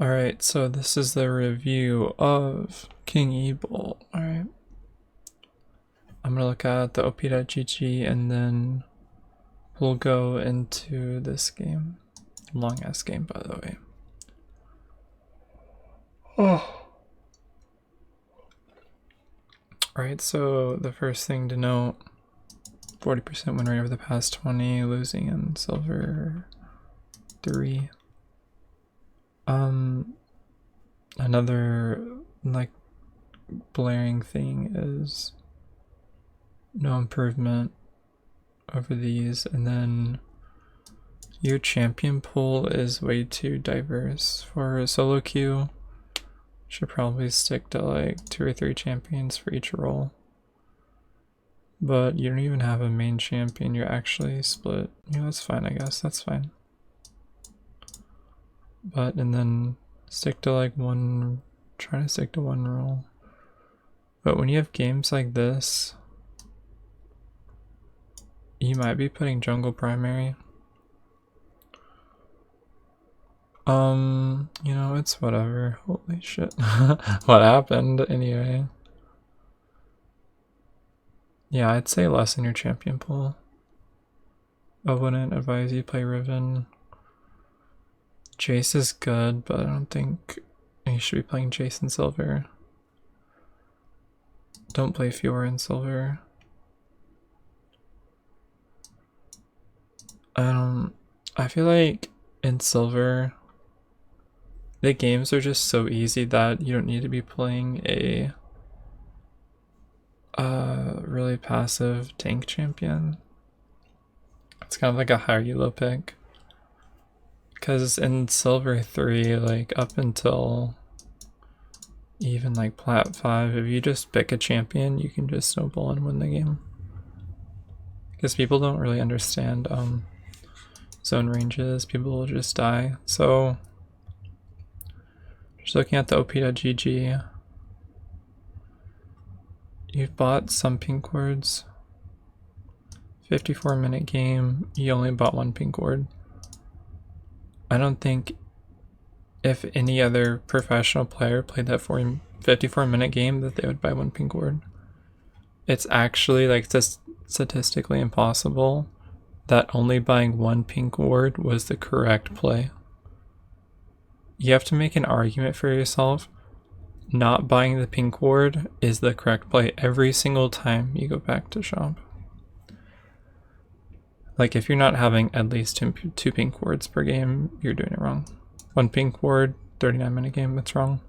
Alright, so this is the review of KingEbolt. Alright. I'm gonna look at the op.gg and then we'll go into this game. Long ass game, by the way. Oh. Alright, so the first thing to note, 40% win rate over the past 20, losing in silver 3. Another like blaring thing is no improvement over these, and then your champion pool is way too diverse for a solo queue. Should probably stick to like 2 or 3 champions for each role. But you don't even have a main champion, you're actually split. Yeah, that's fine, I guess, that's fine. But, and then stick to like one, try to stick to one role. But when you have games like this, you might be putting jungle primary. You know, it's whatever. Holy shit. What happened anyway? Yeah, I'd say less in your champion pool. I wouldn't advise you play Riven. Jace is good, but I don't think you should be playing Jace in silver. Don't play Fiora in silver. I feel like in silver, the games are just so easy that you don't need to be playing a really passive tank champion. It's kind of like a higher elo pick. Because in silver 3, like up until even like plat 5, if you just pick a champion, you can just snowball and win the game. Because people don't really understand zone ranges, people will just die. So just looking at the op.gg, you've bought some pink wards. 54-minute game, you only bought 1 pink ward. I don't think if any other professional player played that 54-minute game that they would buy 1 pink ward. It's actually like statistically impossible that only buying 1 pink ward was the correct play. You have to make an argument for yourself. Not buying the pink ward is the correct play every single time you go back to shop. Like if you're not having at least 2 pink wards per game, you're doing it wrong. 1 pink ward, 39-minute game, that's wrong.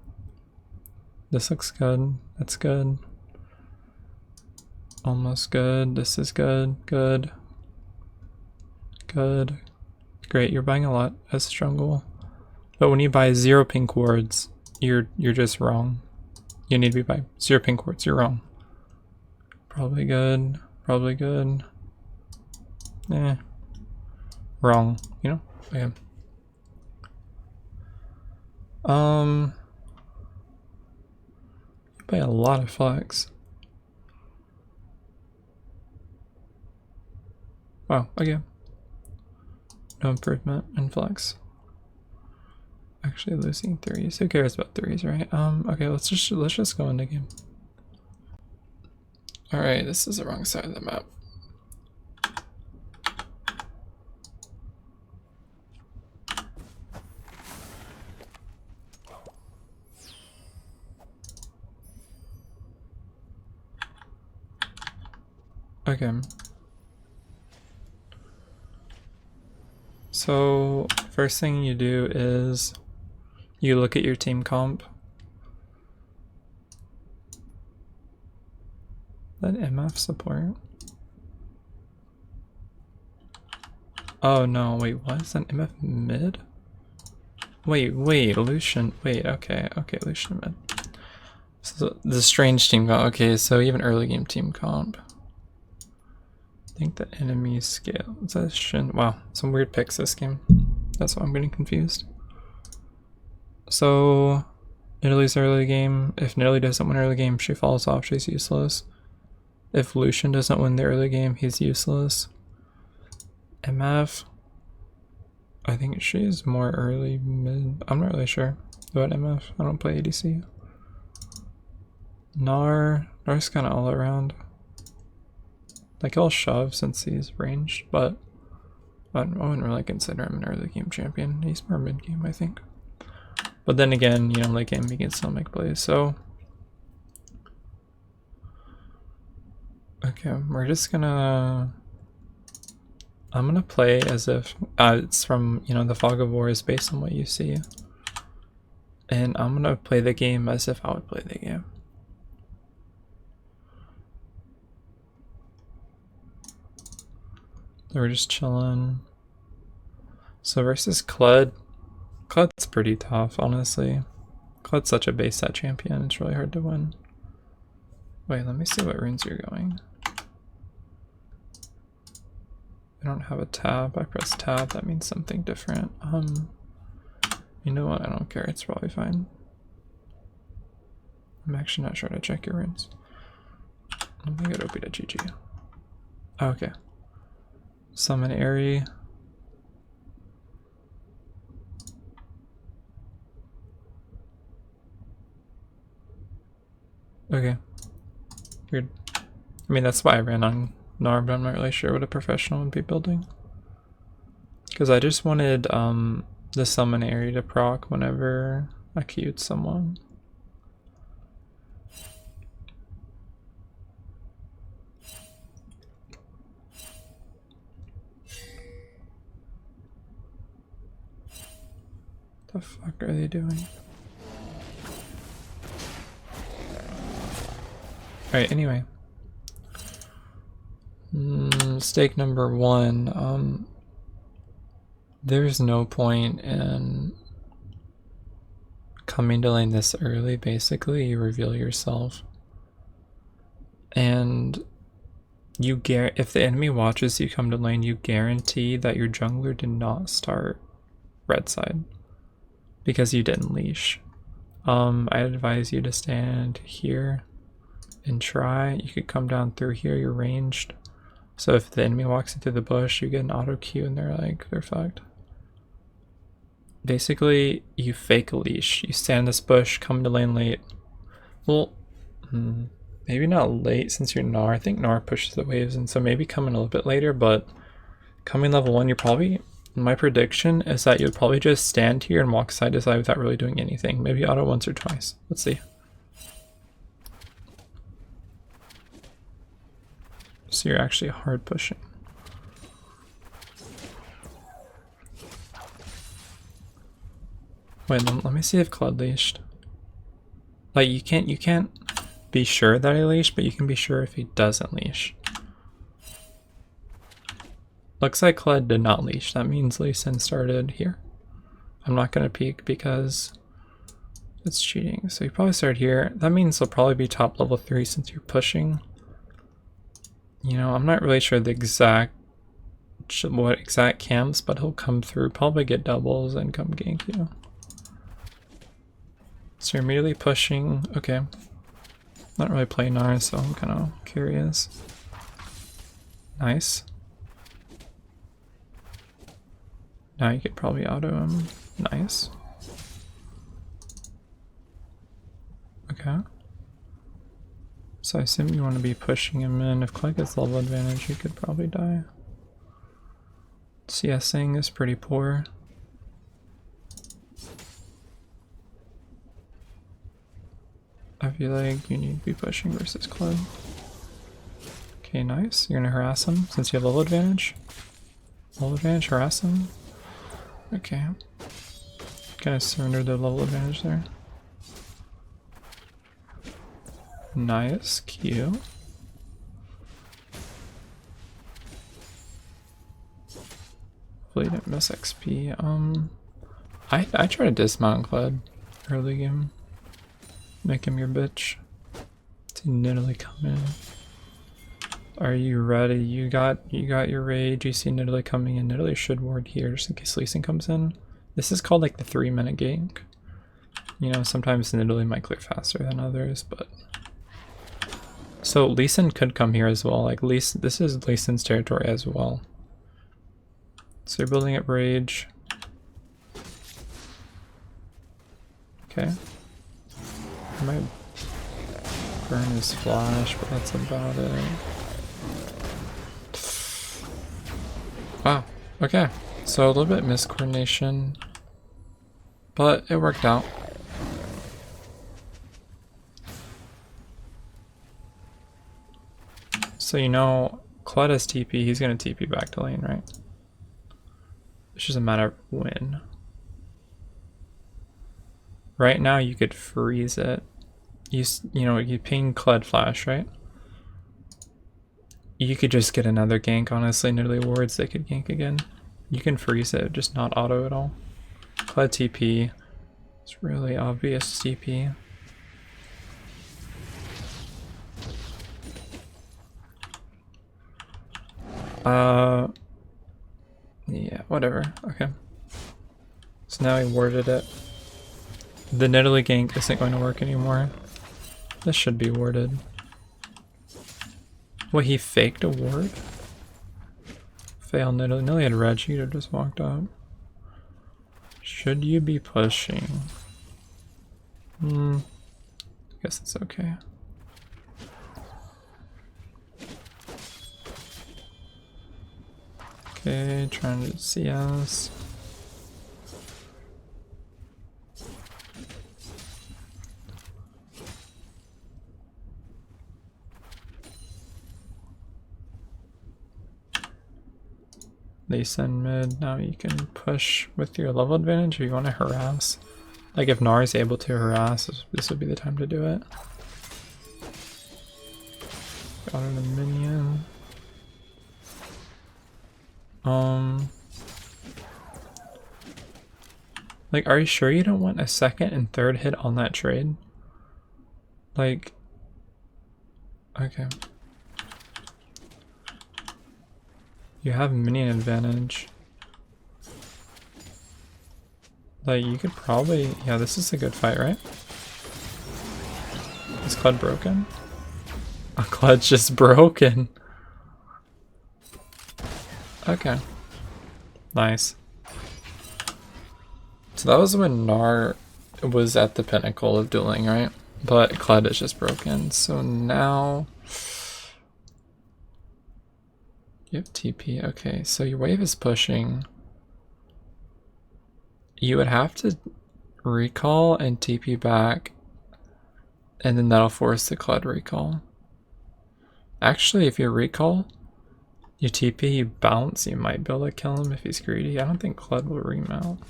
This looks good, that's good. Almost good, this is good, good. Good. Great, you're buying a lot as jungle. But when you buy 0 pink wards, you're just wrong. You need to be buying 0 pink wards, you're wrong. Probably good, probably good. Wrong, you know? Okay. You buy a lot of flex. Wow, okay. No improvement in flex. Actually losing 3s. Who cares about 3s, right? Okay, let's just go into game. Alright, this is the wrong side of the map. Okay. So, first thing you do is you look at your team comp. That MF support? Oh no, wait, what is that MF mid? Wait, Lucian, wait, okay, Lucian mid. So the strange team comp, okay, so even early game team comp. I think the enemy scale, is that Shin? Wow, some weird picks this game. That's why I'm getting confused. So, Italy's early game, if Italy doesn't win early game, she falls off, she's useless. If Lucian doesn't win the early game, he's useless. MF, I think she's more early mid, I'm not really sure. What MF? I don't play ADC. Gnar's kind of all around. Like he'll shove since he's ranged, but I wouldn't really consider him an early game champion. He's more mid game, I think. But then again, you know, late game he can still make plays. So okay, we're just gonna. I'm gonna play as if it's from, you know, the Fog of War is based on what you see, and I'm gonna play the game as if I would play the game. We're just chilling. So versus Kled. Kled's pretty tough, honestly. Kled's such a base set champion, it's really hard to win. Wait, let me see what runes you're going. I don't have a tab. I press tab, that means something different. You know what, I don't care, it's probably fine. I'm actually not sure how to check your runes. Let me get OP to GG. Okay. Summon Airy. Okay. Weird. I mean, that's why I ran on Gnar, but I'm not really sure what a professional would be building. Because I just wanted the summon Airy to proc whenever I queued someone. The fuck are they doing? Alright, anyway. Mistake number one. There's no point in coming to lane this early, basically. You reveal yourself. And you if the enemy watches you come to lane, you guarantee that your jungler did not start red side. Because you didn't leash. I advise you to stand here and try. You could come down through here, you're ranged. So if the enemy walks into the bush, you get an auto Q and they're fucked. Basically, you fake a leash. You stand in this bush, come to lane late. Well, maybe not late since you're Gnar. I think Gnar pushes the waves, and so maybe coming a little bit later, but coming level 1, you're probably... My prediction is that you'd probably just stand here and walk side to side without really doing anything. Maybe auto once or twice. Let's see. So you're actually hard pushing. Wait, let me see if Kled leashed. Like you can't be sure that he leashed, but you can be sure if he doesn't leash. Looks like Kled did not leash. That means Lee Sin started here. I'm not going to peek because it's cheating. So you probably started here. That means he'll probably be top level 3 since you're pushing. You know, I'm not really sure the what exact camps, but he'll come through, probably get doubles and come gank you. So you're immediately pushing. Okay. Not really playing Gnar, so I'm kind of curious. Nice. Now you could probably auto him. Nice. Okay. So I assume you want to be pushing him in. If Kled gets level advantage, he could probably die. CSing is pretty poor. I feel like you need to be pushing versus Kled. Okay, nice. You're gonna harass him since you have level advantage. Level advantage, harass him. Okay. Kind of surrender the level advantage there. Nice, Q. Hopefully you didn't miss XP. I try to dismount Kled early game. Make him your bitch. To Nidalee come in. Are you ready? You got your rage. You see Nidalee coming in. Nidalee should ward here just in case Lee Sin comes in. This is called like the 3-minute gank. You know, sometimes Nidalee might clear faster than others, but... So Lee Sin could come here as well. Like this is Lee Sin's territory as well. So you're building up rage. Okay. I might burn his flash, but that's about it. Wow. Okay. So a little bit miscoordination, but it worked out. So you know, Claude has TP, he's gonna TP back to lane, right? It's just a matter of when. Right now you could freeze it. You know, you ping Claude flash, right? You could just get another gank, honestly, Nidalee wards, they could gank again. You can freeze it, just not auto at all. Claude TP. It's really obvious TP. Yeah, whatever. Okay. So now he warded it. The Nidalee gank isn't going to work anymore. This should be warded. What, he faked a ward? Fail Nidalee. Nidalee had red, she just walked up. Should you be pushing? I guess it's okay. Okay, trying to CS. They send mid, now you can push with your level advantage or you want to harass. Like if Gnar is able to harass, this would be the time to do it. Got in a minion. Like, are you sure you don't want a second and third hit on that trade? Like, okay. You have minion advantage. Like, you could probably... Yeah, this is a good fight, right? Is Claude broken? Oh, Claude's just broken. Okay. Nice. So that was when Gnar was at the pinnacle of dueling, right? But Claude is just broken. So now... You have TP. Okay, so your wave is pushing. You would have to recall and TP back, and then that'll force the Claude recall. Actually, if you recall, you TP, you bounce, you might be able to kill him if he's greedy. I don't think Claude will remount.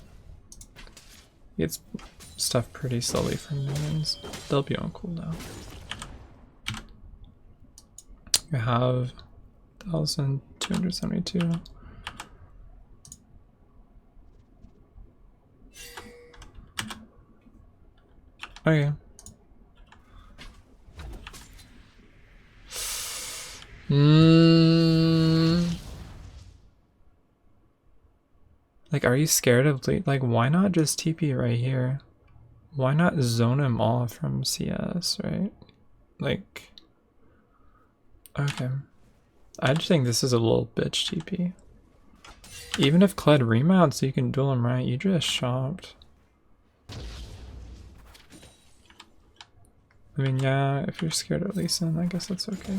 He gets stuff pretty slowly from minions. They'll be on cooldown. You have 1,272. Okay. Like, are you scared of like, why not just TP right here? Why not zone him off from CS, right? Like, okay. I just think this is a little bitch TP. Even if Claude remounts, you can duel him, right? You just shopped. I mean, yeah, if you're scared of Lee Sin, I guess that's okay.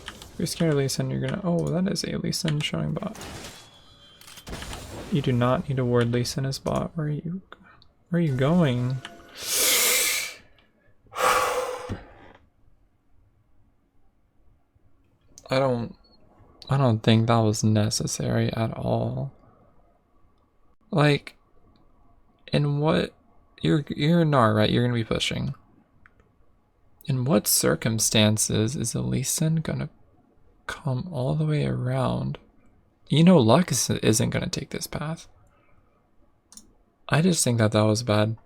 If you're scared of Lee Sin, you're gonna... Oh, that is a Lee Sin showing bot. You do not need to ward Lee Sin as bot. Where are you going? I don't think that was necessary at all. Like, in what... You're Gnar, right? You're gonna be pushing. In what circumstances is a Lee Sin gonna come all the way around? You know Lux isn't gonna take this path. I just think that was bad.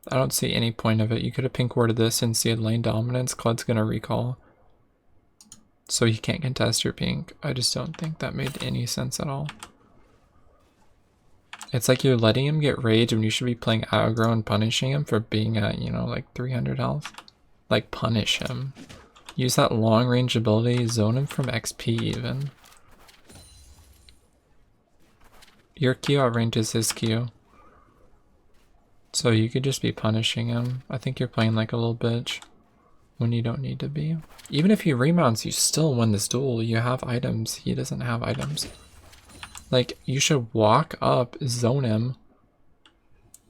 I don't see any point of it. You could have pink warded this and see a lane dominance. Claude's gonna recall. So he can't contest your pink. I just don't think that made any sense at all. It's like you're letting him get rage when you should be playing aggro and punishing him for being at, you know, like 300 health. Like, punish him. Use that long range ability, zone him from XP even. Your Q outranges his Q. So you could just be punishing him. I think you're playing like a little bitch when you don't need to be. Even if he remounts, you still win this duel. You have items. He doesn't have items. Like, you should walk up, zone him.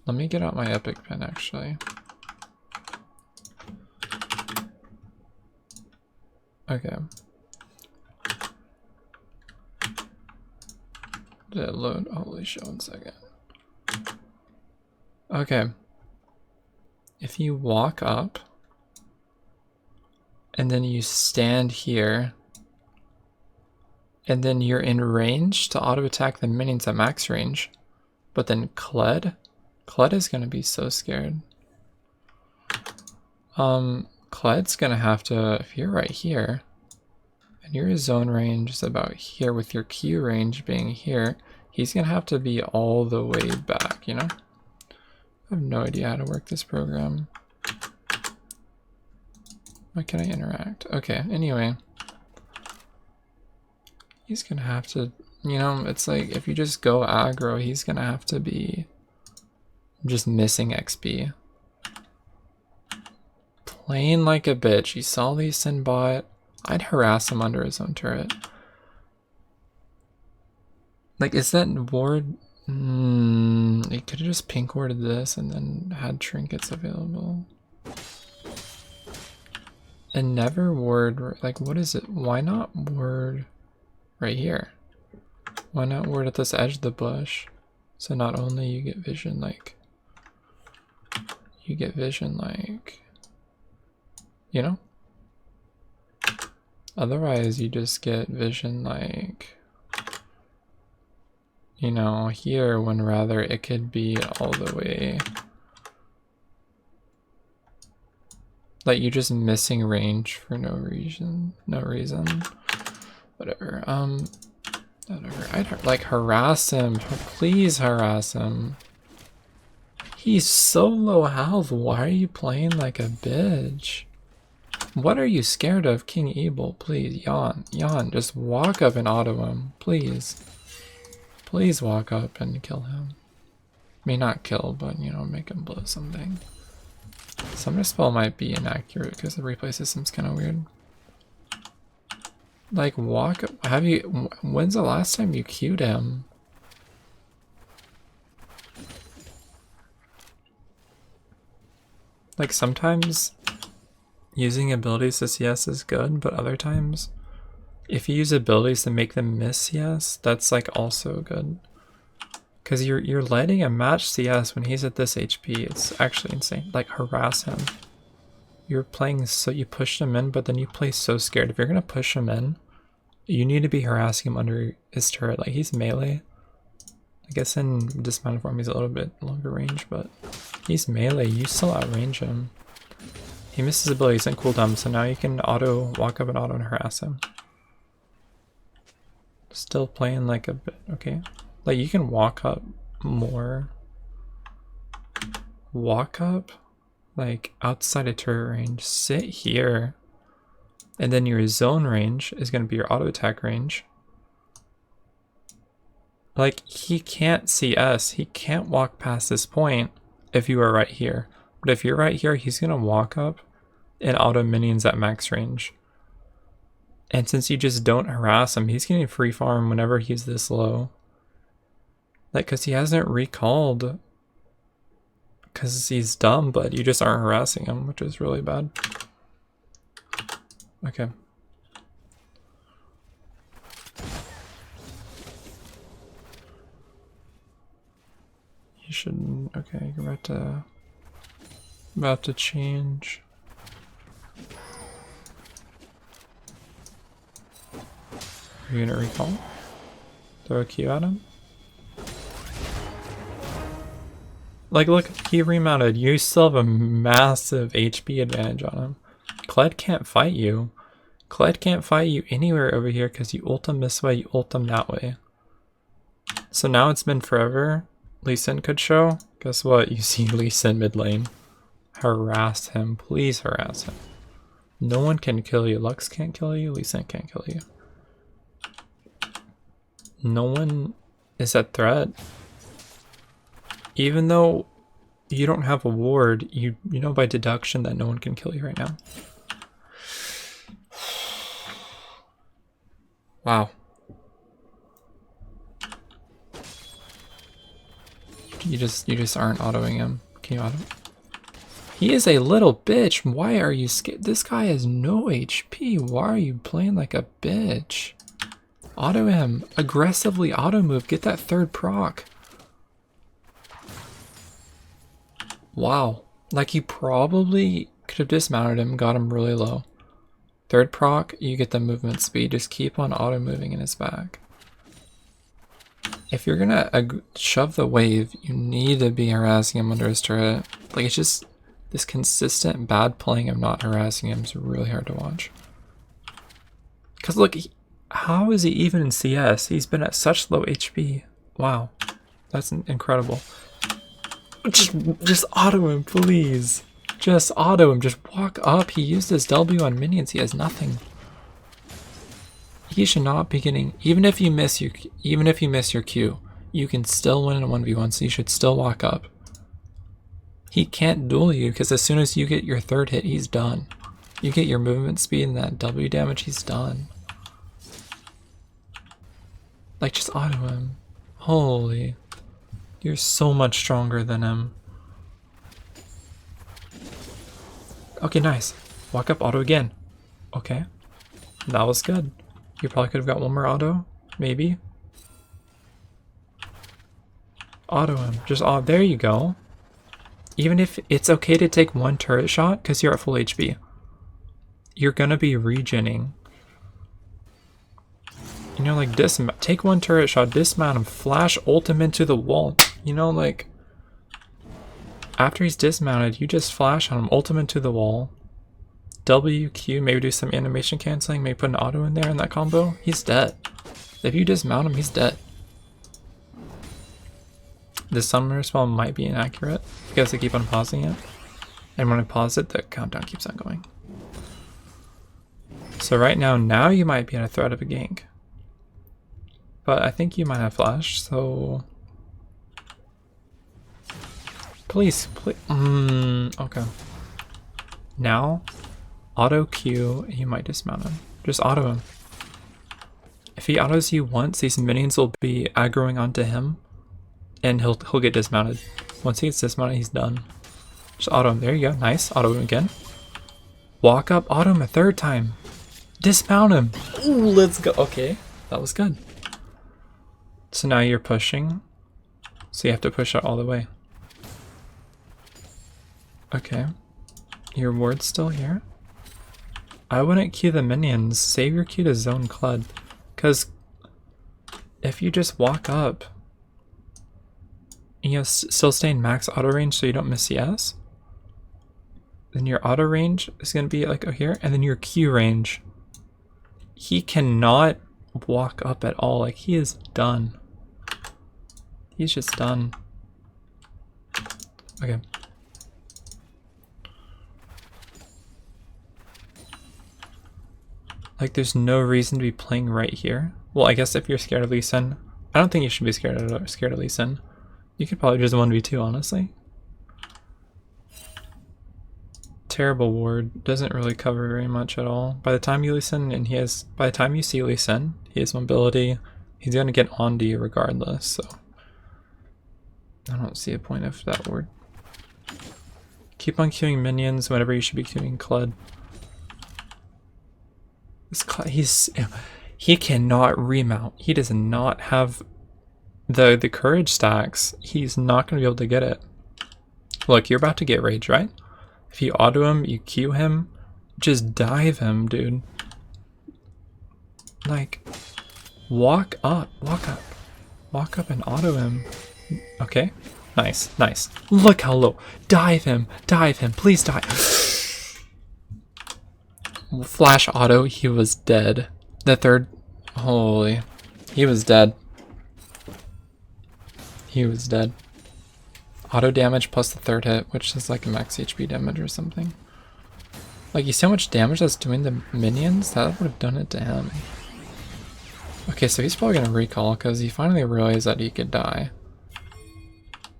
Let me get out my epic pen, actually. Okay. Did it load? Holy shit, 1 second. Okay. If you walk up, and then you stand here, and then you're in range to auto attack the minions at max range, but then Kled is gonna be so scared. Kled's gonna have to, if you're right here, and your zone range is about here with your Q range being here, he's gonna have to be all the way back, you know? I have no idea how to work this program. Why can I interact? Okay, anyway. He's gonna have to, you know, it's like if you just go aggro, he's gonna have to be just missing XP. Playing like a bitch. He saw Lee Sin bot. I'd harass him under his own turret. Like, is that ward? He could have just pink warded this and then had trinkets available. And never ward, like, what is it? Why not ward right here? Why not ward at this edge of the bush? So not only you get vision, like, you know? Otherwise, you just get vision, like, you know, here, when rather it could be all the way. Like, you're just missing range for no reason. Whatever. Whatever. I'd like harass him. Please harass him. He's so low health. Why are you playing like a bitch? What are you scared of, KingEbolt? Please, yawn. Just walk up and auto him. Please. Please walk up and kill him. I mean, not kill, but, you know, make him blow something. Summoner spell might be inaccurate because the replay system's kind of weird. Like, walk up. When's the last time you queued him? Like, sometimes using abilities to CS is good, but other times, if you use abilities to make them miss CS, that's like also good. Because you're letting him match CS when he's at this HP. It's actually insane. Like, harass him. You're playing so you pushed him in, but then you play so scared. If you're gonna push him in, you need to be harassing him under his turret. Like, he's melee. I guess in dismounted form he's a little bit longer range, but he's melee. You still outrange him. He misses abilities and cooldown, so now you can walk up and auto and harass him. Still playing like a bit, okay. Like, you can walk up more. Walk up, like, outside of turret range. Sit here. And then your zone range is going to be your auto attack range. Like, he can't CS. He can't walk past this point if you are right here. But if you're right here, he's going to walk up and auto minions at max range. And since you just don't harass him, he's getting free farm whenever he's this low. Like, because he hasn't recalled. Because he's dumb, but you just aren't harassing him, which is really bad. Okay. You shouldn't. Okay, you're about to change. Are you gonna recall? Throw a Q at him? Like, look, he remounted. You still have a massive HP advantage on him. Kled can't fight you. Kled can't fight you anywhere over here because you ult him this way, you ult him that way. So now it's been forever. Lee Sin could show. Guess what? You see Lee Sin mid lane. Harass him. Please harass him. No one can kill you. Lux can't kill you. Lee Sin can't kill you. No one is a threat. Even though You don't have a ward. You know by deduction that no one can kill you right now. Wow. You just aren't autoing him. Can you auto? He is a little bitch. Why are you scared? This guy has no HP. Why are you playing like a bitch? Auto him. Aggressively auto move. Get that third proc. Wow. Like you probably could have dismounted him, got him really low. Third proc, you get the movement speed. Just keep on auto moving in his back. If you're gonna shove the wave, you need to be harassing him under his turret. Like, it's just this consistent bad playing of not harassing him is really hard to watch. Because look, how is he even in CS? He's been at such low HP. Wow, that's incredible. Just auto him, please. Just auto him. Just walk up. He used his W on minions. He has nothing. He should not be getting. Even if you miss your Q, you can still win in a 1v1. So you should still walk up. He can't duel you because as soon as you get your third hit, he's done. You get your movement speed and that W damage, he's done. Like, just auto him. Holy. You're so much stronger than him. Okay, nice. Walk up, auto again. Okay. That was good. You probably could have got one more auto. Maybe. Auto him. Just auto. There you go. Even if it's okay to take one turret shot because you're at full HP. You're gonna be regening. You know, like, take one turret shot, dismount him, flash ult him into the wall. You know, like, after he's dismounted, you just flash on him, ult him into the wall. WQ, maybe do some animation canceling, maybe put an auto in there in that combo. He's dead. If you dismount him, he's dead. The summoner spell might be inaccurate because I keep on pausing it. And when I pause it, the countdown keeps on going. So right now you might be in a threat of a gank. But I think you might have flash, so... Please. Okay. Now, auto Q, you might dismount him. Just auto him. If he autos you once, these minions will be aggroing onto him, and he'll get dismounted. Once he gets dismounted, he's done. Just auto him. There you go. Nice. Auto him again. Walk up, auto him a third time. Dismount him. Ooh, let's go. Okay, that was good. So now you're pushing. So you have to push out all the way. Okay. Your ward's still here. I wouldn't queue the minions. Save your Q to zone Clud. Because if you just walk up, and you still stay in max auto range so you don't miss CS, then your auto range is going to be like here, and then your Q range. He cannot walk up at all. Like, he is done. He's just done. Okay. Like, there's no reason to be playing right here. Well, I guess if you're scared of Lee Sin, I don't think you should be scared of Lee Sin. You could probably just 1v2, honestly. Terrible ward. Doesn't really cover very much at all. By the time you listen and by the time you see Lee Sin, he has mobility. He's gonna get onto you regardless, so I don't see a point of that ward. Keep on queuing minions whenever you should be queuing Clud. He cannot remount. He does not have the courage stacks. He's not gonna be able to get it. Look, you're about to get rage, right? If you auto him, you Q him, just dive him, dude. Like, walk up and auto him. Okay, nice. Look how low. Dive him, please die. Flash auto, he was dead. The third, holy, he was dead. He was dead. Auto damage plus the third hit, which is like a max HP damage or something. Like, you see how much damage that's doing to minions? That would have done it to him. Okay, so he's probably gonna recall because he finally realized that he could die.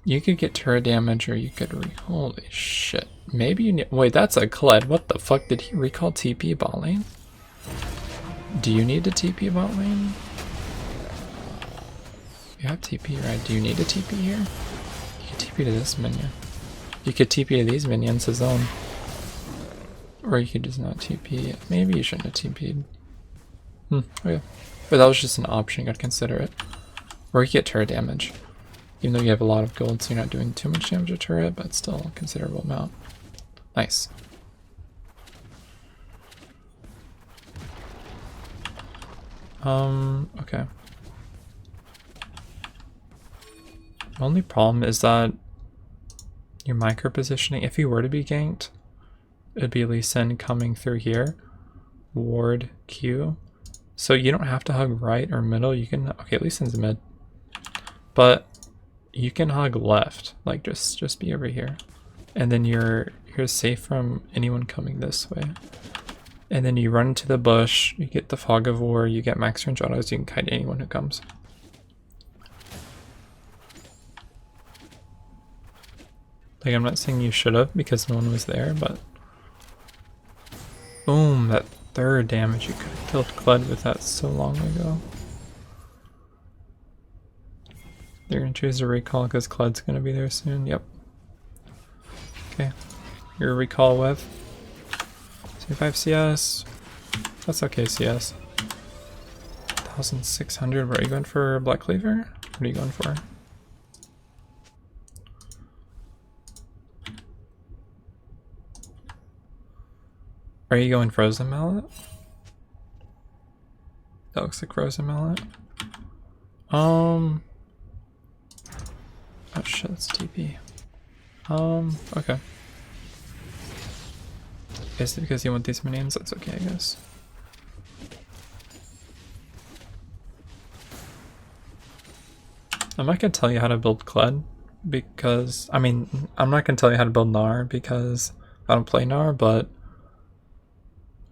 You could get turret damage or you could holy shit. Maybe you need- wait, that's a Kled. What the fuck? Did he recall TP bot lane? Do you need a TP bot lane? You have TP, right? Do you need a TP here? You can TP to this minion. You could TP to these minions his own. Or you could just not TP. Maybe you shouldn't have TP'd. Okay. But that was just an option, you gotta consider it. Or you get turret damage. Even though you have a lot of gold, so you're not doing too much damage to turret, but still a considerable amount. Nice. Okay. The only problem is that your micro positioning, if you were to be ganked, it'd be Lee Sin coming through here. Ward Q. So you don't have to hug right or middle, you can, okay, Lee Sin's mid. But you can hug left, like just be over here. And then you're safe from anyone coming this way. And then you run into the bush, you get the Fog of War, you get max range autos, you can kite anyone who comes. Like, I'm not saying you should have because no one was there, but boom, that third damage. You could have killed Kled with that so long ago. They're gonna choose to recall because Kled's gonna be there soon. Yep. Okay. Your recall with 25 CS. That's okay, CS. 1600. Where are you going for? Black Cleaver? What are you going for? Are you going Frozen Mallet? That looks like Frozen Mallet. Oh shit, that's TP. Okay. Is it because you want these minions? That's okay, I guess. I'm not gonna tell you how to build Kled because, I mean, I'm not gonna tell you how to build Gnar because I don't play Gnar, but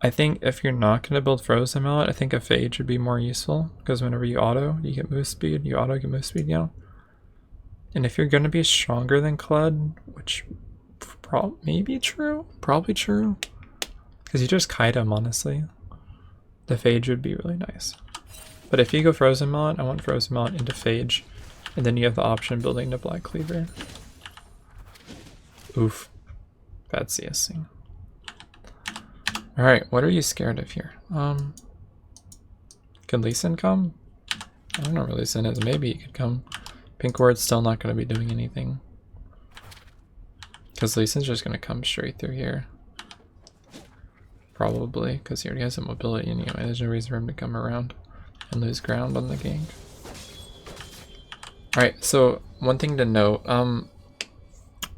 I think if you're not going to build Frozen Mallet, I think a Phage would be more useful because whenever you auto, you get move speed, you auto, get move speed, you know? And if you're going to be stronger than Kled, which may be true, probably true, because you just kite him, honestly, the Phage would be really nice. But if you go Frozen Mallet, I want Frozen Mallet into Phage, and then you have the option building to Black Cleaver. Oof. Bad CSing. Alright, what are you scared of here? Could Lee Sin come? I don't know where Lee Sin is. Maybe he could come. Pink Ward's still not going to be doing anything. Because Lee Sin's just going to come straight through here. Probably, because he already has a mobility anyway. There's no reason for him to come around and lose ground on the gank. Alright, so one thing to note.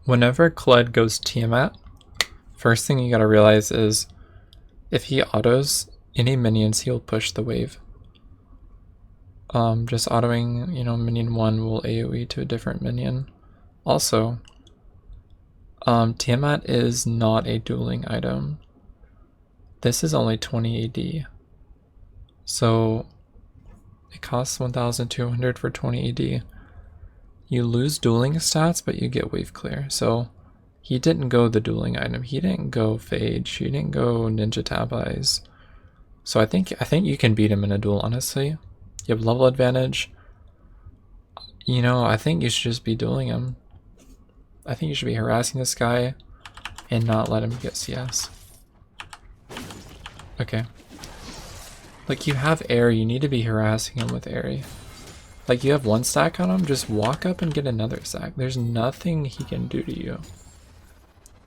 Whenever Kled goes Tiamat, first thing you got to realize is if he autos any minions, he'll push the wave. Just autoing, you know, minion 1 will AoE to a different minion. Also, Tiamat is not a dueling item. This is only 20 AD. So it costs 1,200 for 20 AD. You lose dueling stats, but you get wave clear. So he didn't go the dueling item. He didn't go Phage. He didn't go Ninja Tab Eyes. So I think you can beat him in a duel, honestly. You have level advantage. You know, I think you should just be dueling him. I think you should be harassing this guy and not let him get CS. Okay. Like, you have air, you need to be harassing him with airy. Like, you have one stack on him, just walk up and get another stack. There's nothing he can do to you.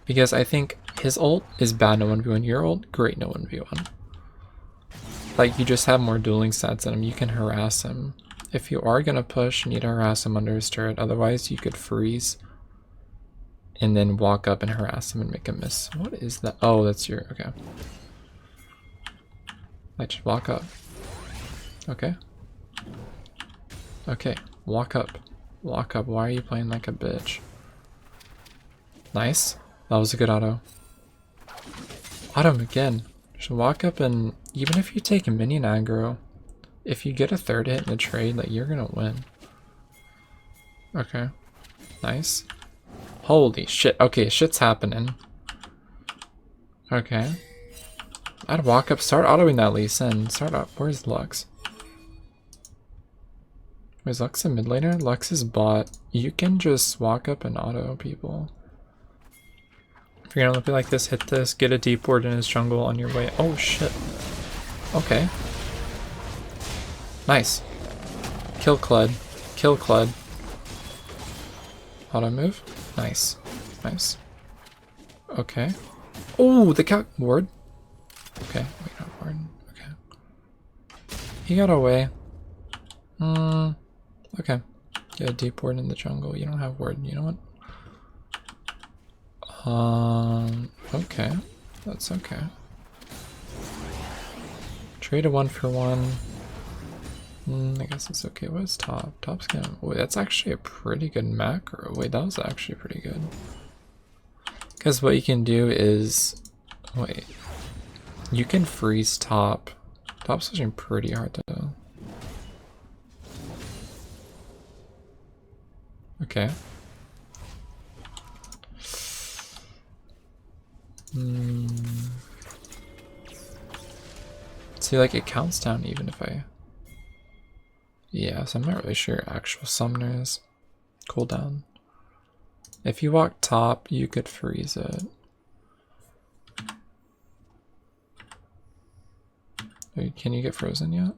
Because I think his ult is bad no 1v1, your ult, great no 1v1. Like, you just have more dueling stats in him, you can harass him. If you are gonna push, you need to harass him under his turret, otherwise you could freeze. And then walk up and harass him and make him miss. What is that? Oh, that's your, okay. Like, just walk up. Okay. Okay, walk up. Walk up, why are you playing like a bitch? Nice. That was a good auto. Auto him again. Just walk up and even if you take a minion aggro, if you get a third hit in the trade, like you're gonna win. Okay. Nice. Holy shit. Okay, shit's happening. Okay. I'd walk up, start autoing that Lee Sin. Start up. Where's Lux? Where's Lux a mid laner? Lux is bot. You can just walk up and auto people. If you're gonna look like this, hit this, get a deep ward in his jungle on your way. Oh shit. Okay. Nice. Kill Clud. Kill Clud. Auto move. Nice. Nice. Okay. Oh, the cat ward. Okay, wait, not ward. Okay. He got away. Okay. Get a deep ward in the jungle. You don't have ward. You know what? Okay. That's okay. Trade a 1-for-1. I guess it's okay. What is top? Top's gonna... Wait, that's actually a pretty good macro. Wait, that was actually pretty good. Because what you can do is... Wait. You can freeze top. Top's switching pretty hard though. Okay. See, like, it counts down even if I... Yeah, so I'm not really sure actual summoners cooldown. If you walk top, you could freeze it. Wait, can you get frozen yet?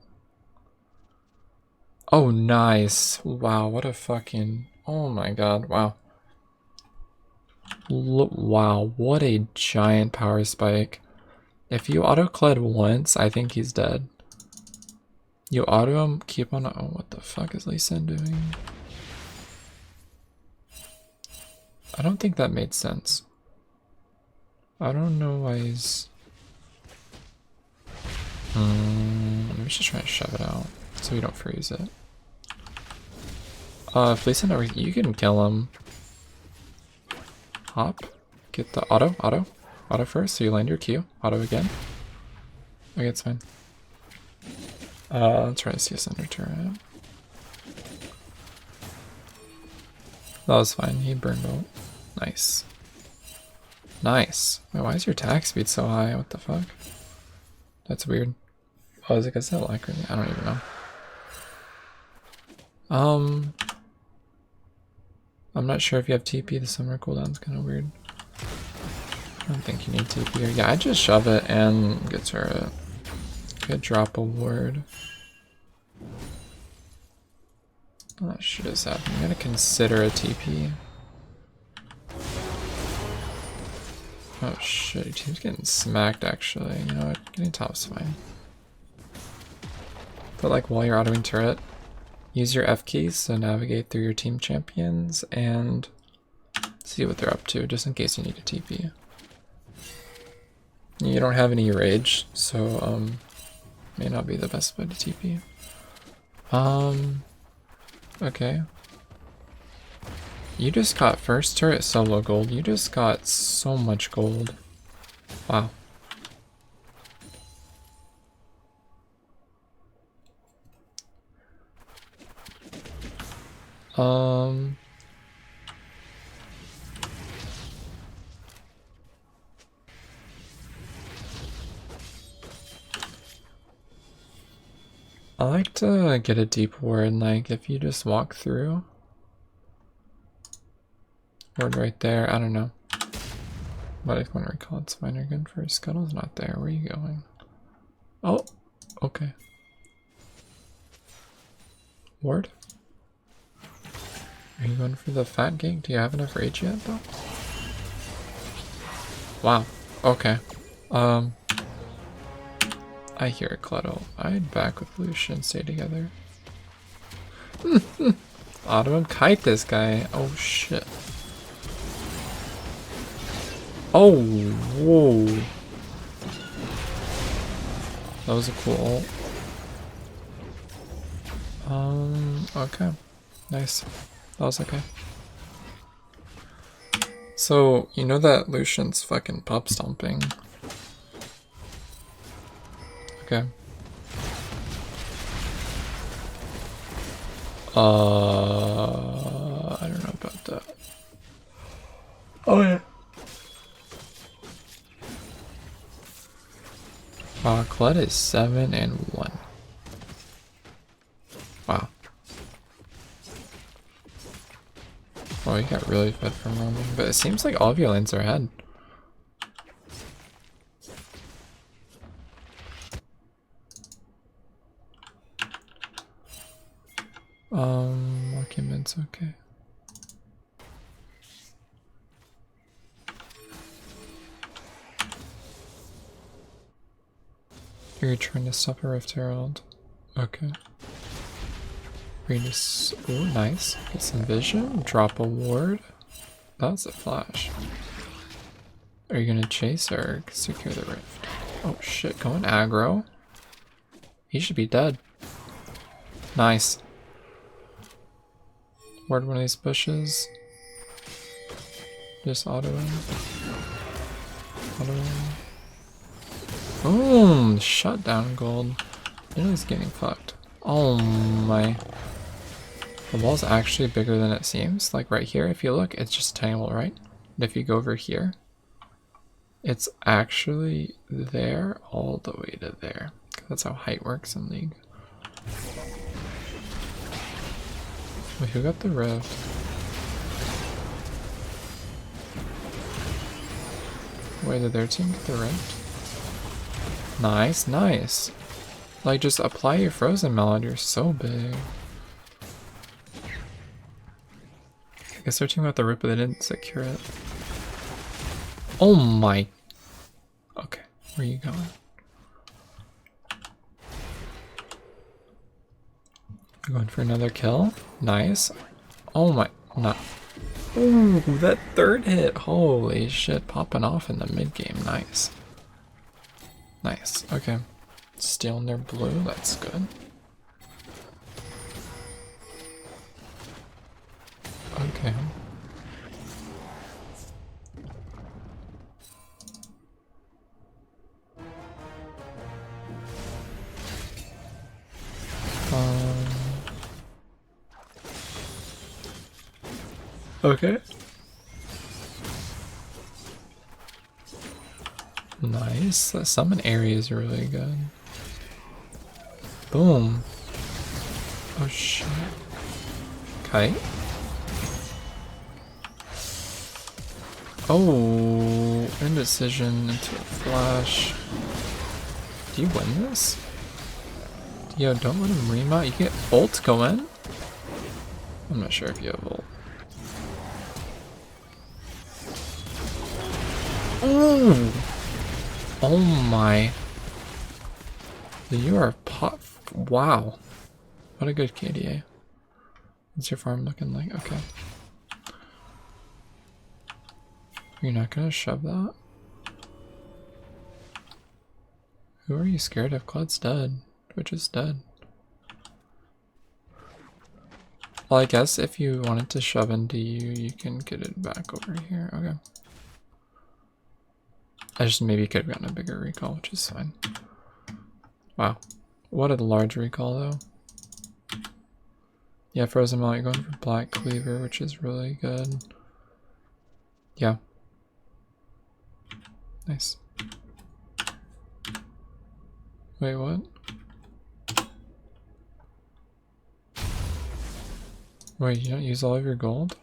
Oh, nice. Wow, what a fucking... Oh my god, wow. Wow, what a giant power spike. If you auto-clud once, I think he's dead. You auto him, keep on... Oh, what the fuck is Lee Sin doing? I don't think that made sense. I don't know why he's... I'm just trying to shove it out so we don't freeze it. If Lee Sin over, you can kill him. Hop. Get the auto first, so you land your Q. Auto again. Okay, it's fine. Let's try to see a center turret. That was fine. He burned out. Nice. Nice. Wait, why is your attack speed so high? What the fuck? That's weird. Oh, is it because that like I don't even know. I'm not sure if you have TP. The summer cooldown's kind of weird. I don't think you need TP here. Yeah, I just shove it and get turret. Could drop a ward. Oh shit is happening. I'm gonna consider a TP. Oh shit, your team's getting smacked actually. You know what? Getting top's fine. But like while you're autoing turret, use your F keys to navigate through your team champions and see what they're up to, just in case you need a TP. You don't have any rage, so may not be the best way to TP. Okay. You just got first turret solo gold. You just got so much gold. Wow. I like to get a deep ward, like if you just walk through. Ward right there, I don't know. But if one recall, it's fine, you're good for Scuttle's not there. Where are you going? Oh, okay. Ward? Are you going for the fat gank? Do you have enough rage yet though? Wow, okay. I hear a Cluddle. I'd back with Lucian, stay together. Auto and kite this guy. Oh shit. Oh, whoa. That was a cool ult. Okay. Nice. That was okay. So, you know that Lucian's fucking pop stomping. Okay. I don't know about that. Oh yeah. Wow, Kled is 7-1. Wow. Well, you got really fed from roaming, but it seems like all of your lanes are ahead. Okay, mid's okay. You're trying to stop a Rift Herald. Okay. Just, ooh, nice. Get some vision. Drop a ward. That's a flash. Are you gonna chase or secure the rift? Oh shit, going aggro. He should be dead. Nice. Ward one of these bushes. Just auto in. Auto in. Boom! Shut down gold. You know he's getting fucked. Oh my. The wall's actually bigger than it seems. Like right here, if you look, it's just a tiny wall, right? And if you go over here, it's actually there all the way to there. That's how height works in League. Wait, who got the rift? Wait, did their team get the rift? Nice, nice. Like, just apply your frozen mallet, you're so big. I guess their team got the rift, but they didn't secure it. Oh my. Okay, where are you going? You're going for another kill? Nice. Oh my, no. Ooh, that third hit. Holy shit, popping off in the mid game. Nice. Nice, okay. Stealing their blue, that's good. Okay. Okay. Nice. That summon area is really good. Boom. Oh shit. Okay. Oh, indecision into a flash. Do you win this? Yo, don't let him remount. You get ult go in? I'm not sure if you have ult. Ooh! Oh my. You are pop. Wow. What a good KDA. What's your farm looking like? Okay. You're not gonna shove that? Who are you scared of? Cloud's dead. Twitch is dead. Well, I guess if you wanted to shove into you, you can get it back over here. Okay. I just maybe could have gotten a bigger recall, which is fine. Wow. What a large recall, though. Yeah, Frozen Mall, you're going for Black Cleaver, which is really good. Yeah. Nice. Wait, what? Wait, you don't use all of your gold?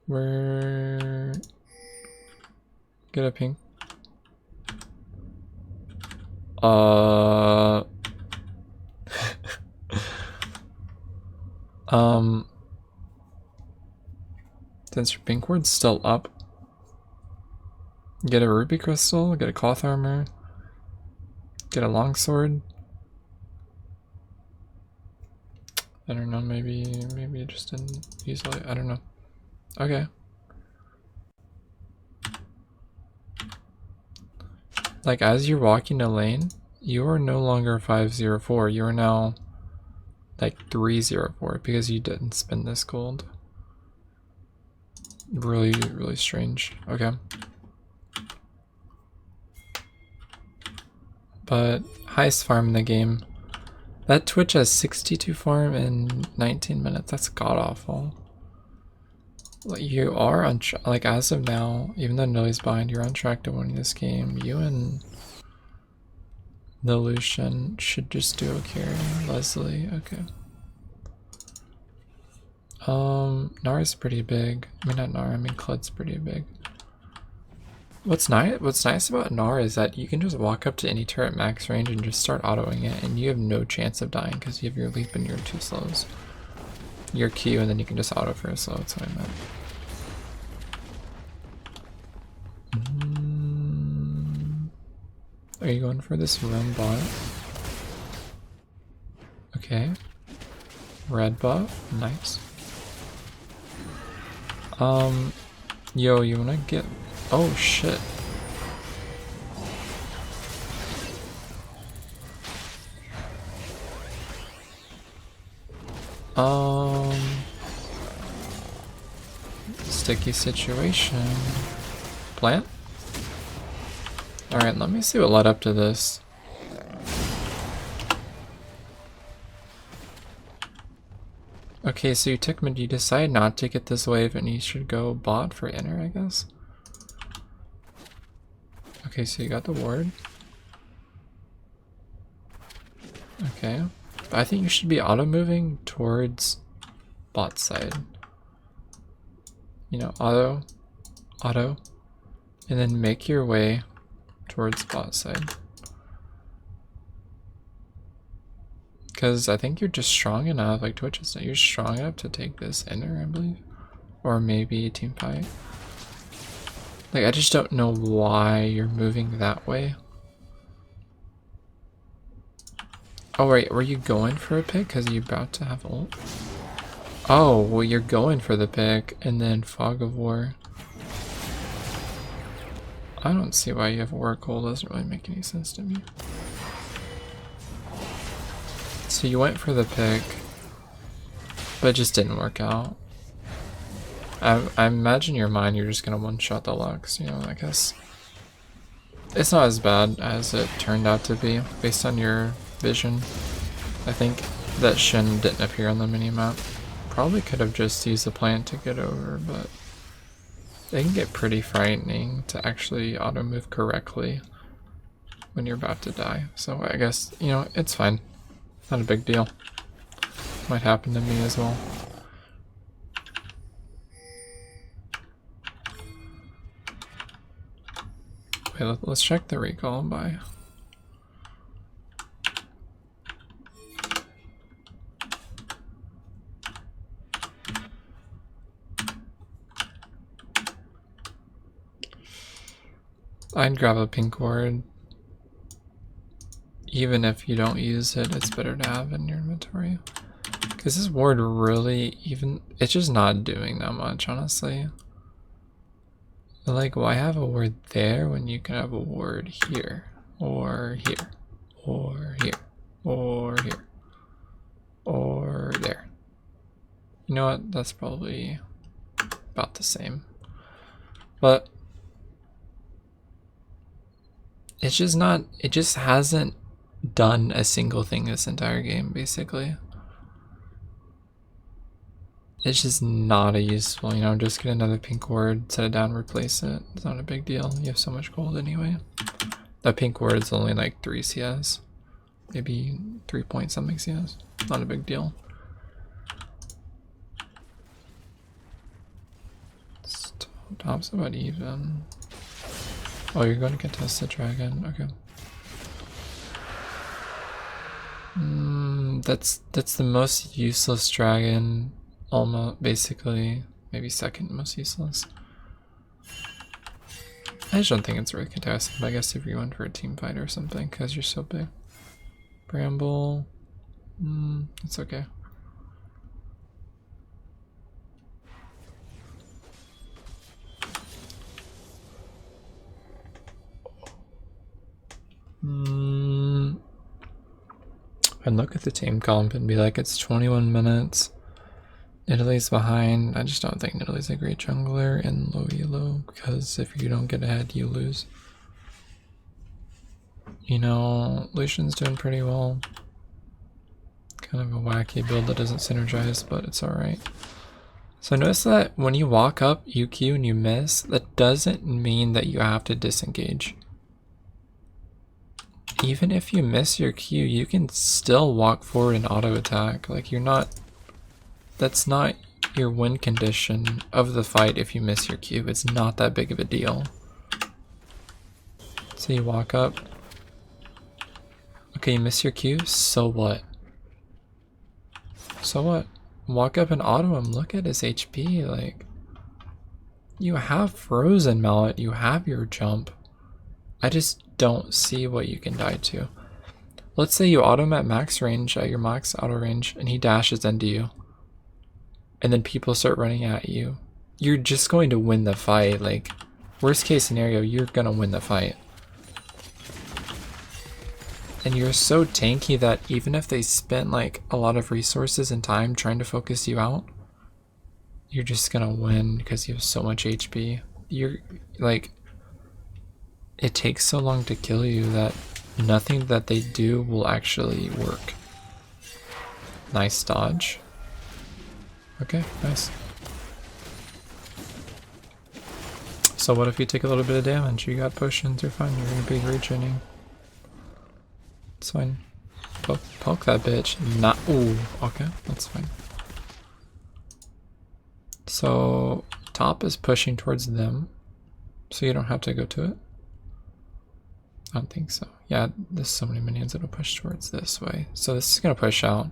Where... Get a pink. Since your pink ward's still up, get a ruby crystal, get a cloth armor, get a longsword. I don't know, maybe you just didn't use all. I don't know. Okay. Like, as you're walking a lane, you are no longer 504. You are now like 304 because you didn't spend this gold. Really, really strange. Okay. But highest farm in the game. That Twitch has 62 farm in 19 minutes. That's god awful. You are on like as of now, even though Nilly's behind, you're on track to winning this game. You and the Lucian should just do okay. Leslie, okay. Gnar's pretty big. I mean not Gnar, I mean Klud's pretty big. What's nice about Gnar is that you can just walk up to any turret max range and just start autoing it, and you have no chance of dying because you have your leap and your 2 slows. Your Q, and then you can just auto for a slow, that's what I meant. Are you going for this roam bot? Okay. Red buff, nice. Yo, you wanna get... Oh shit. Sticky situation. Plant? Alright, let me see what led up to this. Okay, so you took mid, you decide not to get this wave and you should go bot for inner, I guess. Okay, so you got the ward. Okay. I think you should be auto moving towards bot side. You know, auto, and then make your way towards bot side. Because I think you're just strong enough, like Twitch is, you're strong enough to take this inner, I believe. Or maybe team fight. Like, I just don't know why you're moving that way. Oh, wait, were you going for a pick because you're about to have ult? Oh, well, you're going for the pick and then Fog of War. I don't see why you have Oracle, doesn't really make any sense to me. So you went for the pick, but it just didn't work out. I imagine in your mind you're just gonna one-shot the Lux, you know, I guess. It's not as bad as it turned out to be, based on your vision. I think that Shin didn't appear on the minimap. Probably could have just used the plant to get over, but they can get pretty frightening to actually auto-move correctly when you're about to die. So I guess, you know, it's fine. Not a big deal. Might happen to me as well. Okay, let's check the recall by. I'd grab a pink ward. Even if you don't use it, it's better to have in your inventory. Because this ward really it's just not doing that much, honestly. Like, why have a ward there when you can have a ward here? Or here. Or here. Or here. Or there. You know what? That's probably about the same. But it's just not, it just hasn't done a single thing this entire game, basically. It's just not a useful, you know, just get another pink ward, set it down, replace it. It's not a big deal. You have so much gold anyway. That pink ward is only like 3 CS. Maybe 3 point something CS. Not a big deal. Top's about even. Oh, you're going to contest the dragon. Okay. That's the most useless dragon, almost, basically. Maybe second most useless. I just don't think it's worth contesting, but I guess if you went for a team fight or something, because you're so big. Bramble. It's okay. I'd look at the team comp and be like, it's 21 minutes. Italy's behind. I just don't think Italy's a great jungler in low elo, because if you don't get ahead, you lose. You know, Lucian's doing pretty well. Kind of a wacky build that doesn't synergize, but it's alright. So notice that when you walk up, you Q and you miss, that doesn't mean that you have to disengage. Even if you miss your Q, you can still walk forward and auto attack. Like you're not, that's not your win condition of the fight if you miss your Q. It's not that big of a deal. So you walk up. Okay, you miss your Q, so what? So what? Walk up and auto him. Look at his HP. Like, you have Frozen Mallet. You have your jump. I just don't see what you can die to. Let's say you auto him at max range, at your max auto range, and he dashes into you. And then people start running at you. You're just going to win the fight. Like, worst case scenario, you're gonna win the fight. And you're so tanky that even if they spent like a lot of resources and time trying to focus you out, you're just gonna win because you have so much HP. You're like, it takes so long to kill you that nothing that they do will actually work. Nice dodge. Okay, nice. So what if you take a little bit of damage? You got potions, you're fine, you're gonna be regening. It's fine. Poke that bitch. Not. Ooh, okay, that's fine. So, top is pushing towards them, so you don't have to go to it. I don't think so. Yeah, there's so many minions that'll push towards this way. So this is gonna push out.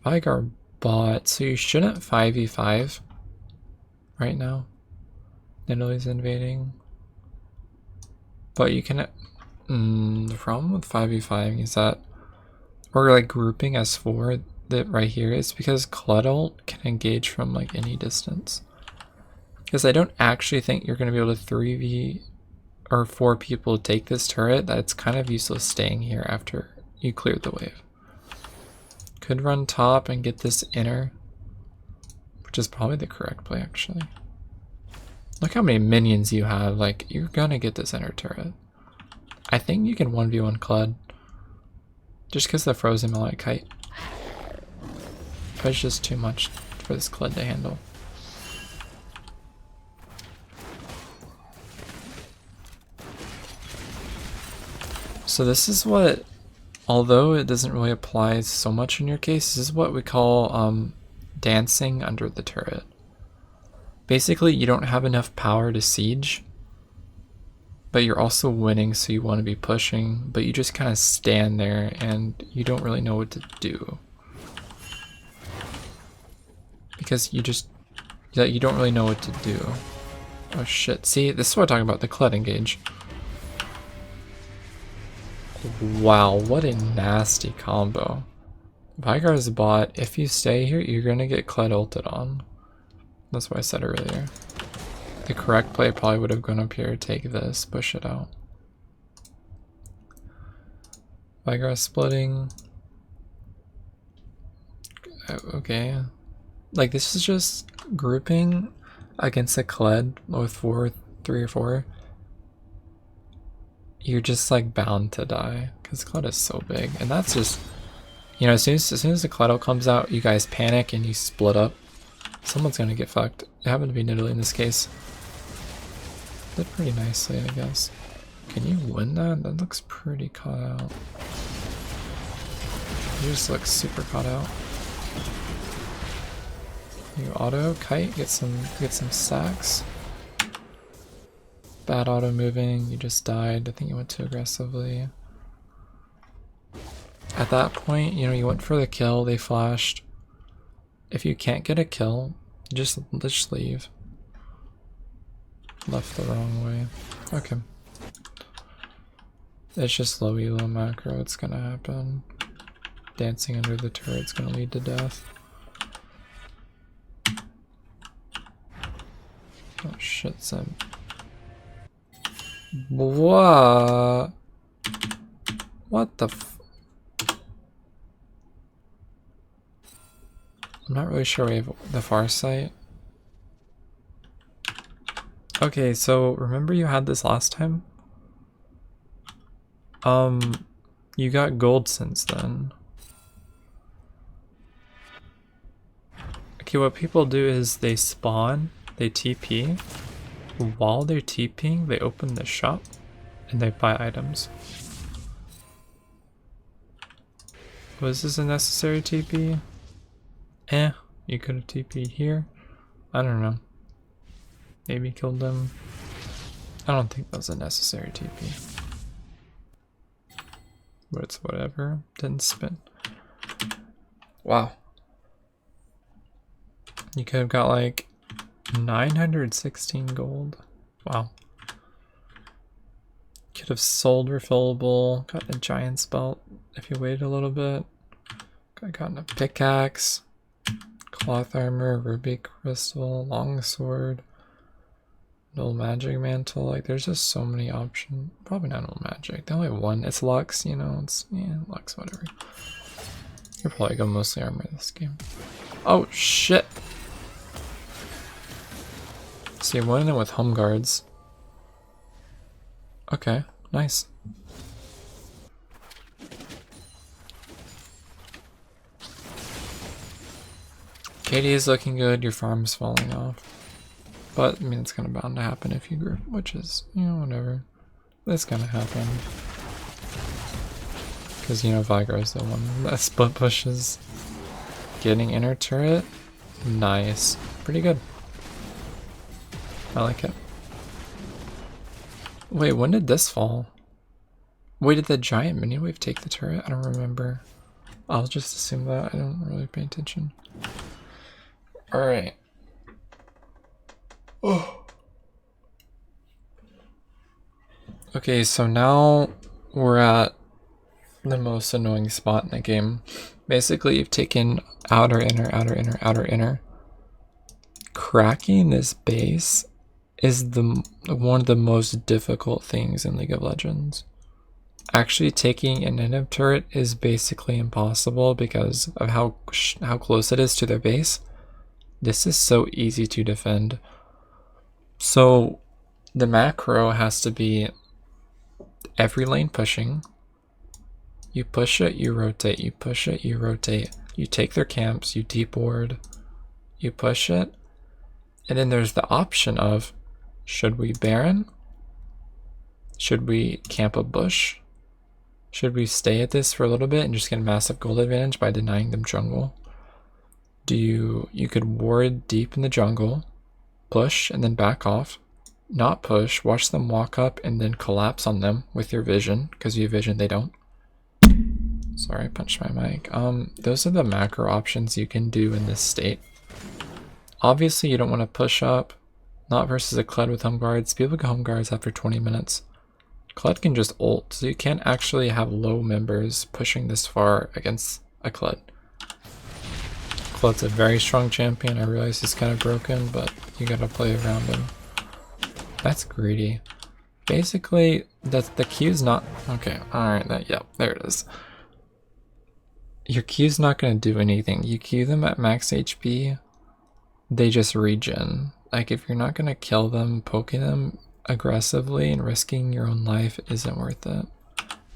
Vigar bot, so you shouldn't 5v5 right now. Nidalee invading. But you can. The problem with 5v5 is that, or like grouping as 4 that right here is because KingEbolt can engage from like any distance. Because I don't actually think you're going to be able to 3v or 4 people take this turret, that it's kind of useless staying here after you cleared the wave. Could run top and get this inner, which is probably the correct play actually. Look how many minions you have, like you're gonna get this inner turret. I think you can 1v1 Clud. Just because the Frozen Mallet Kite. But it's just too much for this Clud to handle. So this is what, although it doesn't really apply so much in your case, this is what we call dancing under the turret. Basically, you don't have enough power to siege, but you're also winning, so you want to be pushing, but you just kind of stand there and you don't really know what to do. Because you don't really know what to do. Oh shit, see, this is what I'm talking about, the Clud engage. Wow, what a nasty combo. Vigar's bot, if you stay here, you're gonna get Clud ulted on. That's what I said earlier. The correct play probably would have gone up here, take this, push it out. Vigar splitting. Okay. Like, this is just grouping against a Kled with 3 or 4. You're just like bound to die because Kled is so big. And that's just, you know, as soon as the Kled comes out, you guys panic and you split up. Someone's gonna get fucked. It happened to be Nidalee in this case. Did pretty nicely, I guess. Can you win that? That looks pretty caught out. You just look super caught out. You auto kite, get some stacks. Bad auto moving, you just died. I think you went too aggressively. At that point, you know, you went for the kill, they flashed. If you can't get a kill, just leave. Left the wrong way. Okay. It's just low elo macro, it's gonna happen. Dancing under the turret's gonna lead to death. Oh shit, Sim. What? What the f— I'm not really sure we have the far sight. Okay, so remember you had this last time? You got gold since then. Okay, what people do is they spawn, they TP. While they're TPing, they open the shop and they buy items. Was this a necessary TP? You could have TP'd here. I don't know. Maybe killed them. I don't think that was a necessary TP. But it's whatever. Didn't spin. Wow. You could have got like 916 gold. Wow. Could have sold refillable, gotten a giant's belt if you waited a little bit. Could have gotten a pickaxe, cloth armor, ruby crystal, longsword, null magic mantle. Like, there's just so many options. Probably not null magic. The only one, it's Lux, you know, it's, yeah, Lux, whatever. You're probably gonna mostly armor this game. Oh, shit! So you went in with home guards. Okay, nice. Katie is looking good, your farm's falling off. But, I mean, it's kind of bound to happen if you group, which is, you know, whatever. That's gonna happen. Because, you know, Vigro's the one that split pushes. Getting inner turret. Nice. Pretty good. I like it. Wait, when did this fall? Wait, did the giant mini wave take the turret? I don't remember. I'll just assume that. I don't really pay attention. Alright. Oh. Okay, so now we're at the most annoying spot in the game. Basically, you've taken outer, inner, outer, inner, outer, inner. Cracking this base is one of the most difficult things in League of Legends. Actually taking an inner turret is basically impossible because of how close it is to their base. This is so easy to defend. So the macro has to be every lane pushing. You push it, you rotate, you push it, you rotate. You take their camps, you deep ward, you push it. And then there's the option of, should we Baron? Should we camp a bush? Should we stay at this for a little bit and just get a massive gold advantage by denying them jungle? You could ward deep in the jungle, push and then back off, not push, watch them walk up and then collapse on them with your vision, because you have vision, they don't. Sorry, I punched my mic. Those are the macro options you can do in this state. Obviously, you don't want to push up, not versus a Kled with home guards. People get home guards after 20 minutes. Kled can just ult, so you can't actually have low members pushing this far against a Kled. Kled's a very strong champion. I realize he's kind of broken, but you gotta play around him. That's greedy. Basically, the Q's not... Okay, alright, yep, there it is. Your Q's not gonna do anything. You Q them at max HP, they just regen. Like, if you're not gonna kill them, poking them aggressively and risking your own life isn't worth it.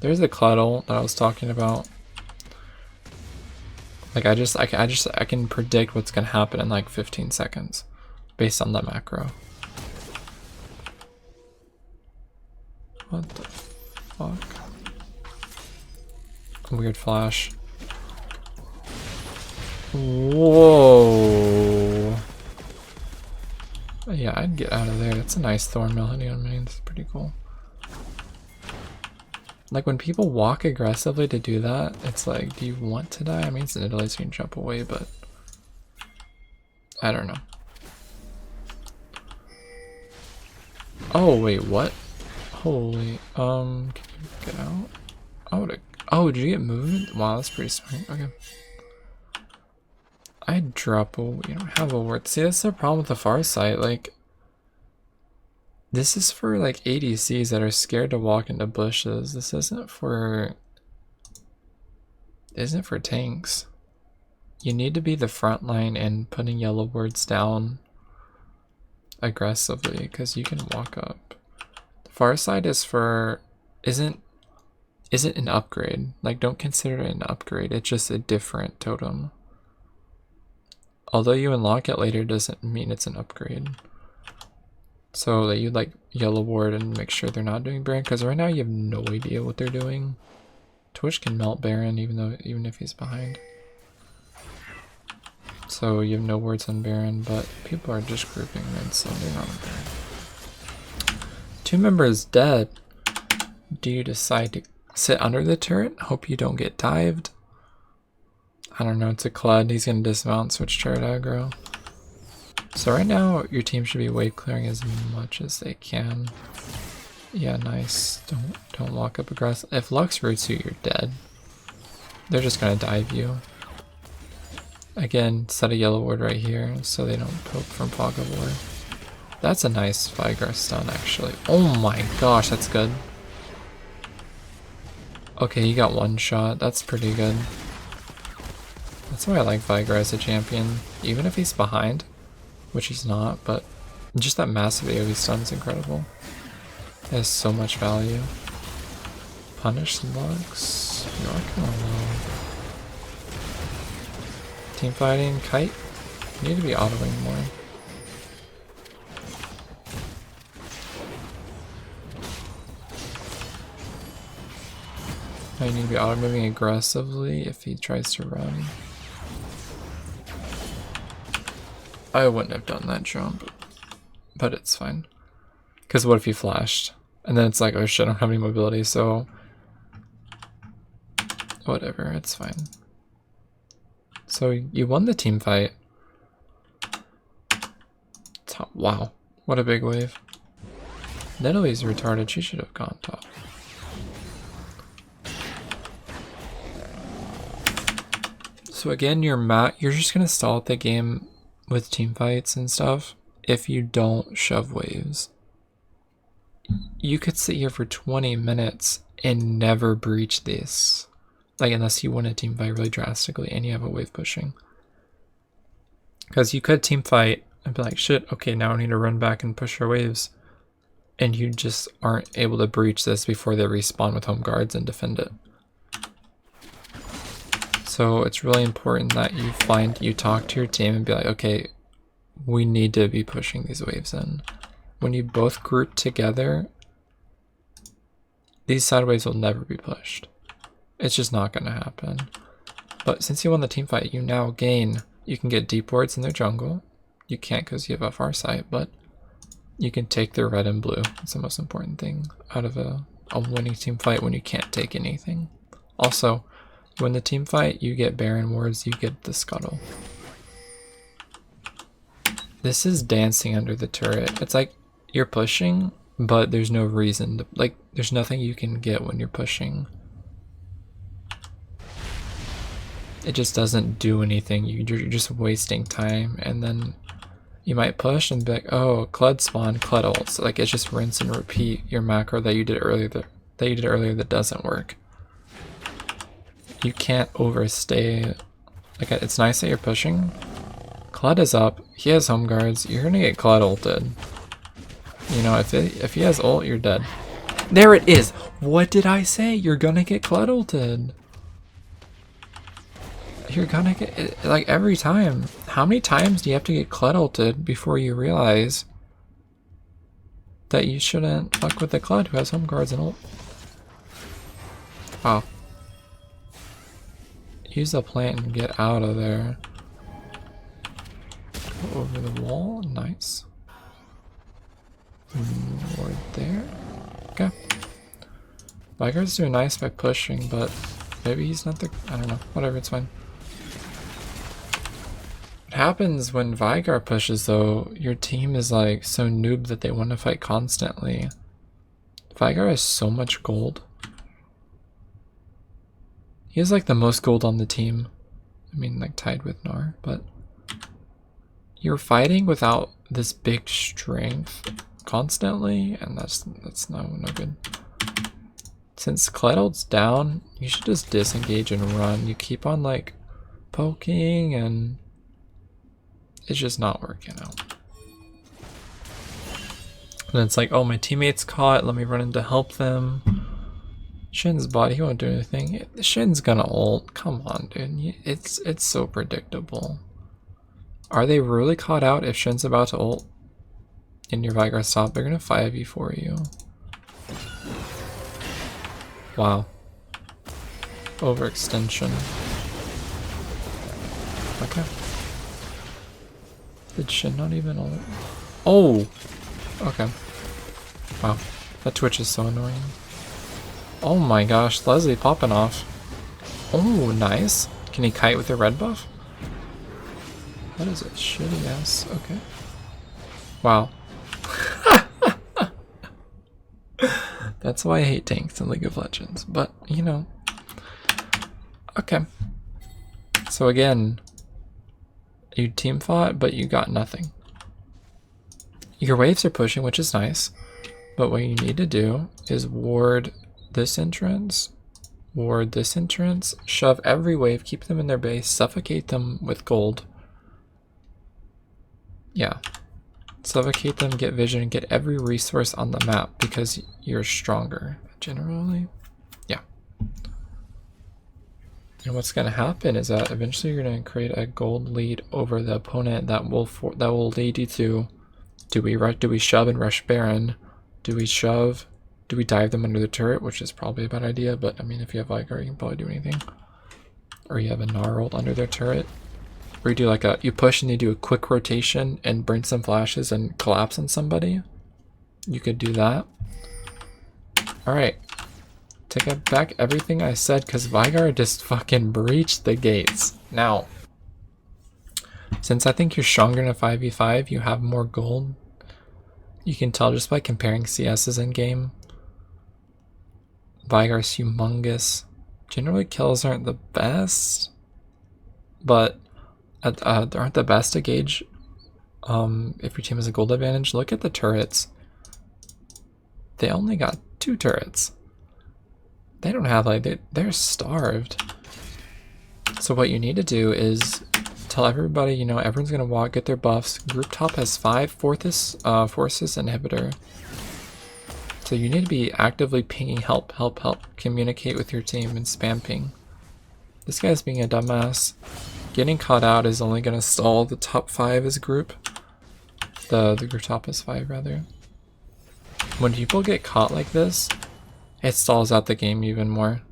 There's the Kled ult that I was talking about. Like, I can predict what's gonna happen in like 15 seconds based on the macro. What the fuck? Weird flash. Whoa. Yeah, I'd get out of there. That's a nice Thorn Melody on me. That's pretty cool. Like, when people walk aggressively to do that, it's like, do you want to die? I mean, it's in Italy, so you can jump away, but I don't know. Oh, wait, what? Holy, can you get out? Oh, did you get movement? Wow, that's pretty smart. Okay. I'd drop a, you don't have a ward. See, that's the problem with the far side. Like, this is for like ADCs that are scared to walk into bushes. This isn't for tanks. You need to be the front line and putting yellow wards down aggressively because you can walk up. The far side is for isn't an upgrade. Like, don't consider it an upgrade. It's just a different totem. although you unlock it later doesn't mean it's an upgrade. So that you like yellow ward and make sure they're not doing Baron, because right now you have no idea what they're doing. Twitch can melt Baron even if he's behind. So you have no wards on Baron, but people are just grouping and so they're not on Baron. 2 members dead. Do you decide to sit under the turret? Hope you don't get dived. I don't know, it's a Clud. He's gonna dismount, switch turret aggro. So right now your team should be wave clearing as much as they can. Yeah, nice. Don't walk up aggressive. If Lux roots you, you're dead. They're just gonna dive you. Again, set a yellow ward right here so they don't poke from fog of war. That's a nice Vigar stun actually. Oh my gosh, that's good. Okay, he got 1 shot. That's pretty good. That's why I like Vigar as a champion. Even if he's behind, which he's not, but just that massive AoE stun is incredible. It has so much value. Punish Lux. You are kind of low. Team fighting, Kite. You need to be autoing more. Now you need to be auto moving aggressively if he tries to run. I wouldn't have done that jump, but it's fine. Because what if he flashed? And then it's like, oh shit, I don't have any mobility, so whatever, it's fine. So you won the team fight. Wow, what a big wave. Nidalee's retarded, she should have gone top. So again, you're just gonna stall at the game with team fights and stuff if you don't shove waves. You could sit here for 20 minutes and never breach this. Like, unless you win a team fight really drastically and you have a wave pushing. Because you could team fight and be like, shit, okay, now I need to run back and push our waves. And you just aren't able to breach this before they respawn with home guards and defend it. So it's really important that you talk to your team and be like, okay, we need to be pushing these waves in. When you both group together, these side waves will never be pushed. It's just not going to happen. But since you won the team fight, you now gain, you can get deep wards in their jungle. You can't because you have a far sight, but you can take their red and blue. It's the most important thing out of a winning team fight when you can't take anything. Also, when the team fight, you get Baron wards, you get the scuttle. This is dancing under the turret. It's like you're pushing, but there's no reason to, like, there's nothing you can get when you're pushing. It just doesn't do anything. You're just wasting time, and then you might push and be like, oh, Clud spawn, Clud ult. So like it's just rinse and repeat your macro that you did earlier that doesn't work. You can't overstay. Like, it's nice that you're pushing. Clud is up. He has home guards. You're gonna get Clud ulted. You know, if he has ult, you're dead. There it is. What did I say? You're gonna get Clud ulted. You're gonna get, like, every time. How many times do you have to get Clud ulted before you realize that you shouldn't fuck with the Clud who has home guards and ult? Wow. Use the plant and get out of there. Go over the wall. Nice. Ward there. Okay. Vigar's doing nice by pushing, but maybe he's not the... I don't know. Whatever, it's fine. What happens when Vigar pushes, though, your team is like so noob that they want to fight constantly. Vigar has so much gold. He has like the most gold on the team. I mean, like tied with Gnar, but you're fighting without this big strength constantly, and that's no good. Since Kleddle's down, you should just disengage and run. You keep on like poking and it's just not working out. And it's like, oh, my teammate's caught, let me run in to help them. Shin's body, he won't do anything. Shin's gonna ult. Come on, dude. It's so predictable. Are they really caught out if Shin's about to ult in your Vigar stop? They're gonna 5e for you. Wow. Overextension. Okay. Did Shin not even ult? Oh! Okay. Wow. That Twitch is so annoying. Oh my gosh, Leslie popping off. Oh, nice. Can he kite with the red buff? That is a shitty ass. Okay. Wow. That's why I hate tanks in League of Legends. But, you know. Okay. So again, you team fought, but you got nothing. Your waves are pushing, which is nice. But what you need to do is ward this entrance, ward this entrance, shove every wave, keep them in their base, suffocate them with gold. Yeah. Suffocate them, get vision, get every resource on the map because you're stronger generally. Yeah. And what's going to happen is that eventually you're going to create a gold lead over the opponent that will lead you to, do we shove and rush Baron? Do we shove? Do we dive them under the turret, which is probably a bad idea, but I mean if you have Vigar you can probably do anything. Or you have a Gnar ult under their turret. Or you do like you push and you do a quick rotation and burn some flashes and collapse on somebody. You could do that. Alright. Take back everything I said because Vigar just fucking breached the gates. Now, since I think you're stronger in a 5v5, you have more gold. You can tell just by comparing CS's in game. Vigar's humongous. Generally kills aren't the best, but they aren't the best to gauge if your team has a gold advantage. Look at the turrets. They only got 2 turrets. They don't have like, they're starved. So what you need to do is tell everybody, you know, everyone's gonna walk, get their buffs. Group top has 5 forces inhibitor. So you need to be actively pinging help, help, help. Communicate with your team and spam ping. This guy's being a dumbass. Getting caught out is only gonna stall the top 5 as group. The group top is 5 rather. When people get caught like this, it stalls out the game even more.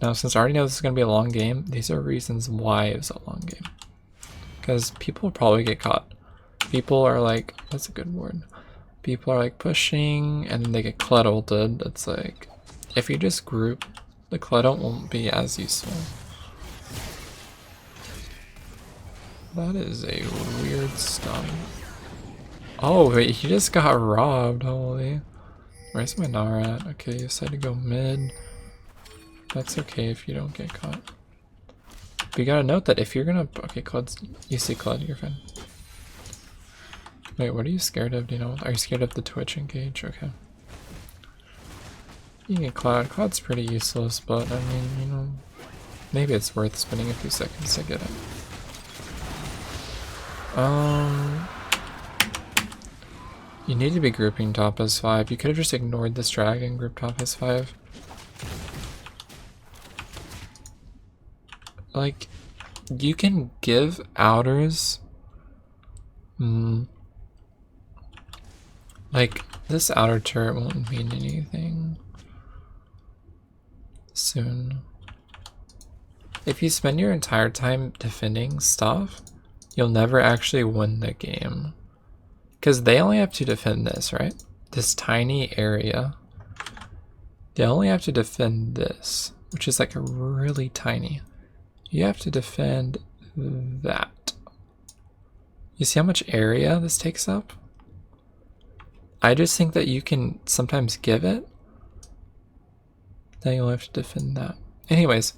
Now since I already know this is gonna be a long game, these are reasons why it's a long game. Because people will probably get caught. People are like, that's a good word. People are like pushing and then they get Kled ulted. It's like, if you just group, the Kled ult won't be as useful. That is a weird stun. Oh wait, he just got robbed, holy. Where's my Gnar at? Okay, you decided to go mid. That's okay if you don't get caught. But you gotta note that if you're gonna, okay, Kled's, you see Kled, you're fine. Wait, what are you scared of? Do you know? Are you scared of the Twitch engage? Okay. You can get Cloud. Cloud's pretty useless, but I mean, you know, maybe it's worth spending a few seconds to get it. You need to be grouping top as 5. You could have just ignored this drag and grouped top as 5. Like, you can give outers. Like, this outer turret won't mean anything soon. If you spend your entire time defending stuff, you'll never actually win the game. Because they only have to defend this, right? This tiny area. They only have to defend this, which is like a really tiny. You have to defend that. You see how much area this takes up? I just think that you can sometimes give it. Then you'll have to defend that. Anyways,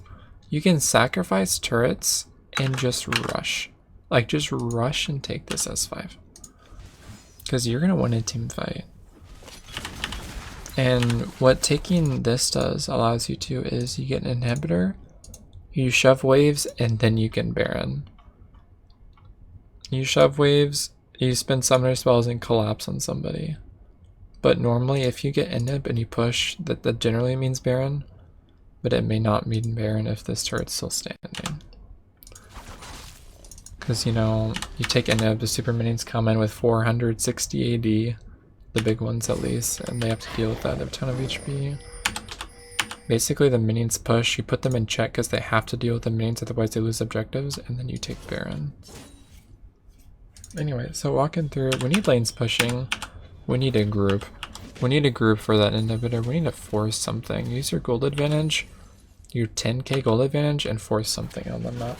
you can sacrifice turrets and just rush. Like, just rush and take this S5. Because you're going to win a team fight. And what taking this does, allows you to, is you get an inhibitor, you shove waves, and then you can Baron. You shove waves, you spend summoner spells and collapse on somebody. But normally if you get inhib and you push, that generally means Baron. But it may not mean Baron if this turret's still standing. Because, you know, you take any of the super minions come in with 460 AD, the big ones at least, and they have to deal with that. They have a ton of HP. Basically, the minions push, you put them in check because they have to deal with the minions, otherwise they lose objectives, and then you take Baron. Anyway, so walking through, we need lanes pushing, we need a group. We need a group for that inhibitor, we need to force something. Use your gold advantage, your 10k gold advantage, and force something on the map.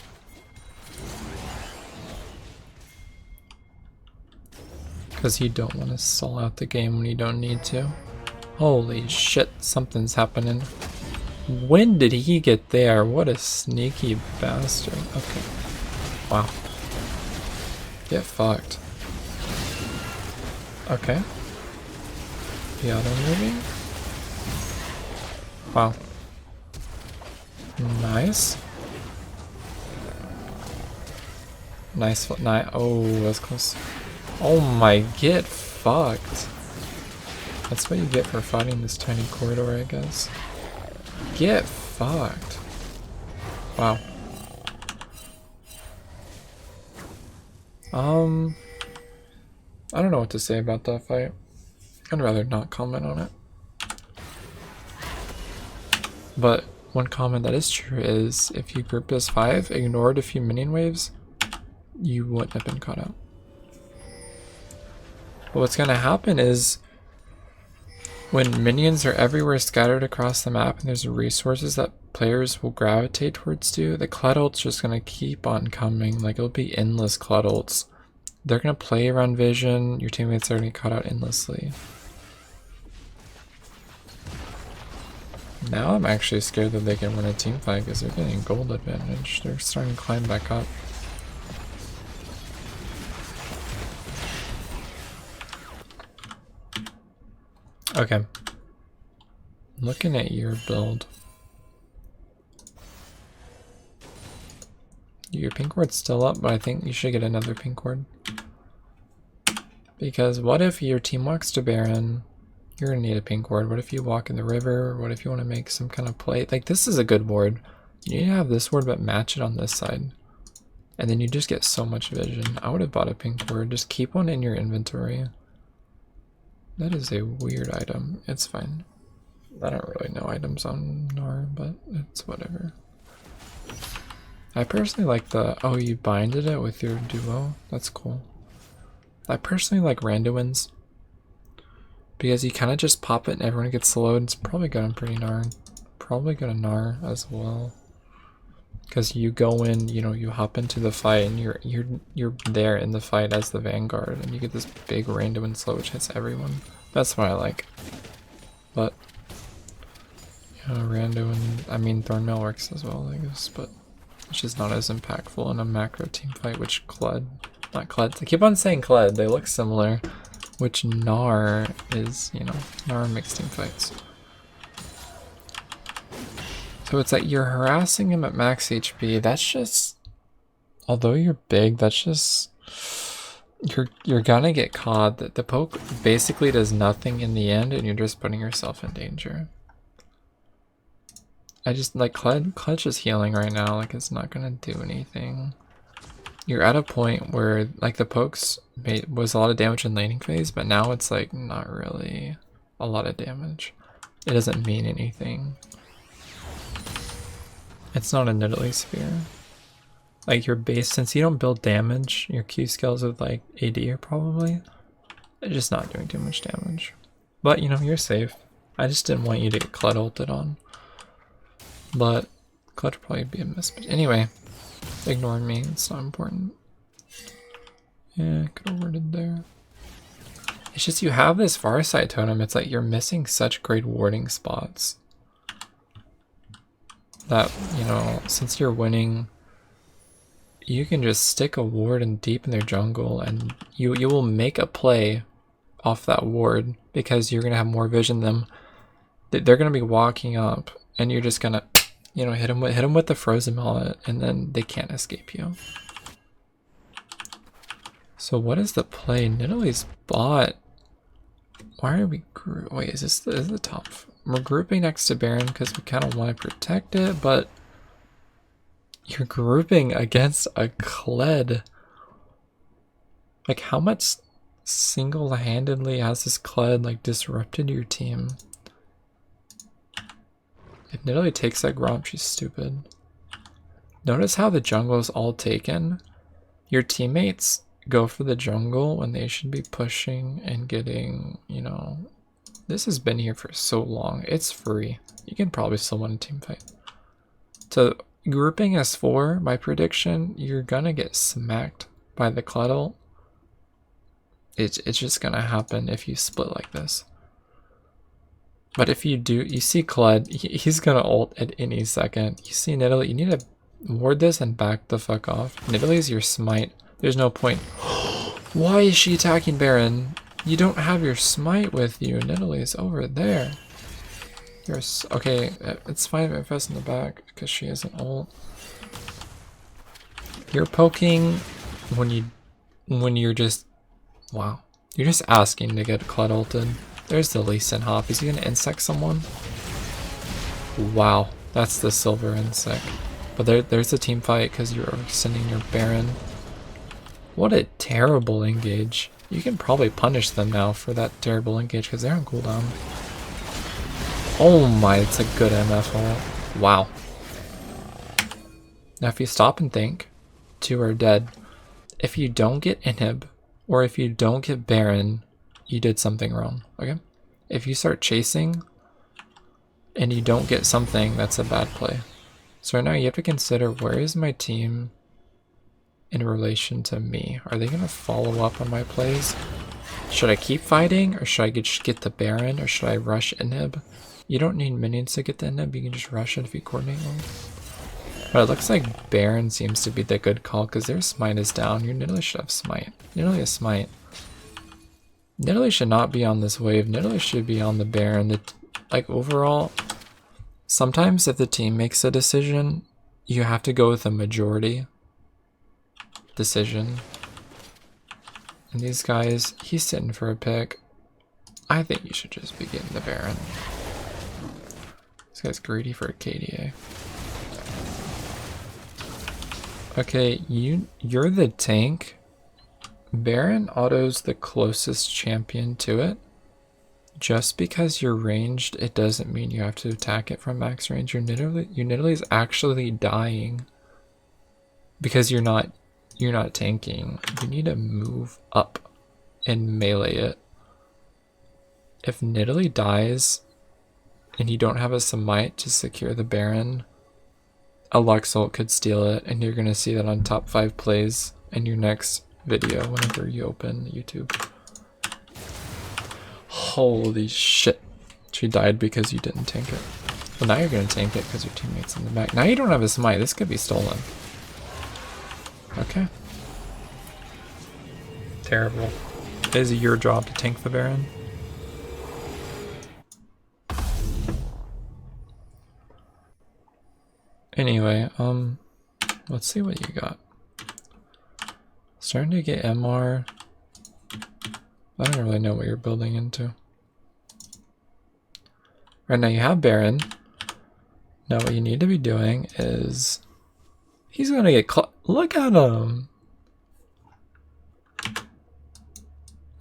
Because you don't want to stall out the game when you don't need to. Holy shit, something's happening. When did he get there? What a sneaky bastard. Okay. Wow. Get fucked. Okay. The auto moving. Wow. Nice. Nice. Oh, that's close. Oh my, get fucked. That's what you get for fighting this tiny corridor, I guess. Get fucked. Wow. I don't know what to say about that fight. I'd rather not comment on it. But one comment that is true is if you grouped as 5, ignored a few minion waves, you wouldn't have been caught out. But what's gonna happen is when minions are everywhere scattered across the map and there's resources that players will gravitate towards to, the Kled ult's just gonna keep on coming. Like, it'll be endless Kled ults. They're gonna play around vision, your teammates are gonna get caught out endlessly. Now I'm actually scared that they can win a team fight because they're getting gold advantage. They're starting to climb back up. Okay. Looking at your build. Your pink ward's still up, but I think you should get another pink ward. Because what if your team walks to Baron? You're gonna need a pink ward. What if you walk in the river? What if you want to make some kind of play? Like, this is a good ward. You need to have this ward, but match it on this side. And then you just get so much vision. I would have bought a pink ward. Just keep one in your inventory. That is a weird item. It's fine. I don't really know items on Gnar, but it's whatever. I personally like the... Oh, you binded it with your duo? That's cool. I personally like Randuin's. Because you kind of just pop it and everyone gets slowed. It's probably good on pretty Gnar. Probably good on Gnar as well. Because you go in, you know, you hop into the fight and you're there in the fight as the vanguard, and you get this big Randuin slow which hits everyone. That's what I like. But you know, Randuin, I mean Thornmail works as well, I guess, but it's just not as impactful in a macro team fight, which not Kled. I keep on saying Kled, they look similar. Which Gnar is, you know, Gnar mixed team fights. So it's like you're harassing him at max HP. That's just, although you're big, that's just, you're gonna get caught. The poke basically does nothing in the end, and you're just putting yourself in danger. I just like Kled's just healing right now. Like, it's not gonna do anything. You're at a point where like the pokes was a lot of damage in laning phase, but now it's like not really a lot of damage. It doesn't mean anything. It's not a Nidalee sphere. Like your base, since you don't build damage, your Q skills with like AD are probably just not doing too much damage. But you know, you're safe. I just didn't want you to get Kled ulted on. But Kled would probably be a miss. But anyway, ignore me, it's not important. Yeah, I could have worded there. It's just you have this Farsight totem, it's like you're missing such great warding spots. That, you know, since you're winning, you can just stick a ward in deep in their jungle and you will make a play off that ward because you're gonna have more vision than them. They're gonna be walking up and you're just gonna, you know, hit them with the frozen mallet and then they can't escape you. So what is the play? Nidalee's bot. Why are we wait, is this the top? We're grouping next to Baron because we kind of want to protect it, but you're grouping against a Kled. Like, how much single-handedly has this Kled, like, disrupted your team? If Nidalee takes that Gromp, she's stupid. Notice how the jungle is all taken? Your teammates go for the jungle when they should be pushing and getting, you know... This has been here for so long. It's free. You can probably still win a team fight. So, grouping S4, my prediction, you're gonna get smacked by the Kled ult. It's just gonna happen if you split like this. But if you do, you see Kled, he's gonna ult at any second. You see Nidalee, you need to ward this and back the fuck off. Nidalee's your smite. There's no point. Why is she attacking Baron? You don't have your smite with you. Nidalee's over there. You're okay, it's fine if I press in the back because she has an ult. You're poking when you're just, wow. You're just asking to get Kled ulted. There's the Lee Sin hop. Is he gonna insect someone? Wow, that's the silver insect. But there's a team fight because you're sending your Baron. What a terrible engage. You can probably punish them now for that terrible engage because they're on cooldown. Oh my, it's a good MF ult. Wow. Now if you stop and think, 2 are dead. If you don't get inhib, or if you don't get Baron, you did something wrong, okay? If you start chasing, and you don't get something, that's a bad play. So right now you have to consider, where is my team in relation to me? Are they gonna follow up on my plays? Should I keep fighting, or should I get the Baron, or should I rush inhib? You don't need minions to get the inhib, you can just rush it if you coordinate well. But it looks like Baron seems to be the good call, because their smite is down. Your Nidalee should have smite. Nidalee has smite. Nidalee should not be on this wave. Nidalee should be on the Baron. Like, overall, sometimes if the team makes a decision, you have to go with a majority decision. And these guys, he's sitting for a pick. I think you should just be getting the Baron. This guy's greedy for a KDA. Okay, you're the tank. Baron autos the closest champion to it. Just because you're ranged, it doesn't mean you have to attack it from max range. Your Nidalee is actually dying because you're not tanking. You need to move up and melee it. If Nidalee dies and you don't have a smite to secure the Baron, a Lux ult could steal it, and you're gonna see that on top 5 plays in your next video whenever you open YouTube. Holy shit. She died because you didn't tank it. Well, now you're gonna tank it because your teammate's in the back. Now you don't have a smite. This could be stolen. Okay. Terrible. It is your job to tank the Baron. Anyway, let's see what you got. Starting to get MR. I don't really know what you're building into. Right now you have Baron. Now what you need to be doing is... He's gonna get look at him!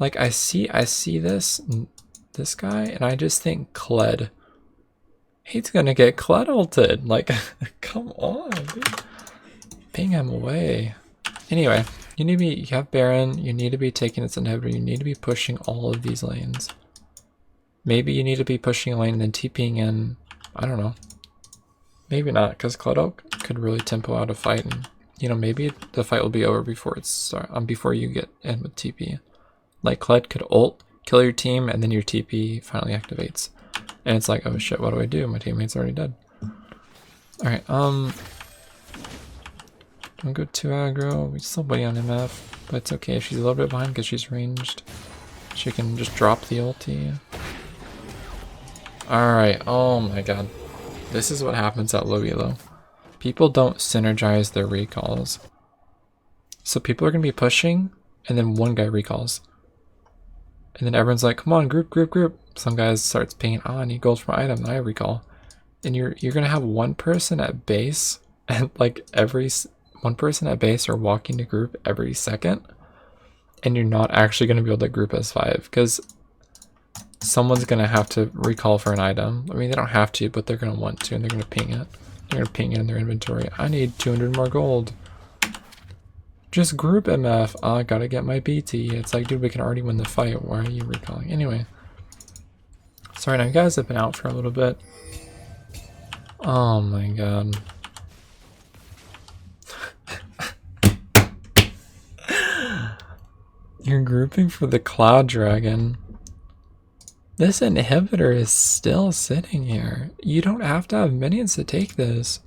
Like, I see this guy, and I just think Kled. He's gonna get Kled ulted. Like, come on, dude. Ping him away. Anyway, you have Baron, you need to be taking its inhibitor, you need to be pushing all of these lanes. Maybe you need to be pushing a lane and then TPing in, I don't know. Maybe not, because Kled ult could really tempo out a fight, and you know, maybe the fight will be over before before you get in with TP. Like, Kled could ult, kill your team, and then your TP finally activates. And it's like, oh shit, what do I do? My teammate's already dead. Alright, don't go too aggro. We still wait on MF, but it's okay. She's a little bit behind because she's ranged. She can just drop the ulti. Alright, oh my god. This is what happens at low elo. People don't synergize their recalls. So people are going to be pushing, and then one guy recalls. And then everyone's like, come on, group, group, group. Some guys starts paying, oh, I need gold for my item, now I recall. And you're gonna have one person at base, and like one person at base are walking to group every second. and you're not actually going to be able to group as 5 because someone's going to have to recall for an item. I mean, they don't have to, but they're going to want to, and they're going to ping it. They're going to ping it in their inventory. I need 200 more gold. Just group MF. Oh, I gotta get my BT. It's like, dude, we can already win the fight. Why are you recalling? Anyway. Sorry, now you guys have been out for a little bit. Oh my god. You're grouping for the Cloud Dragon. This inhibitor is still sitting here. You don't have to have minions to take this.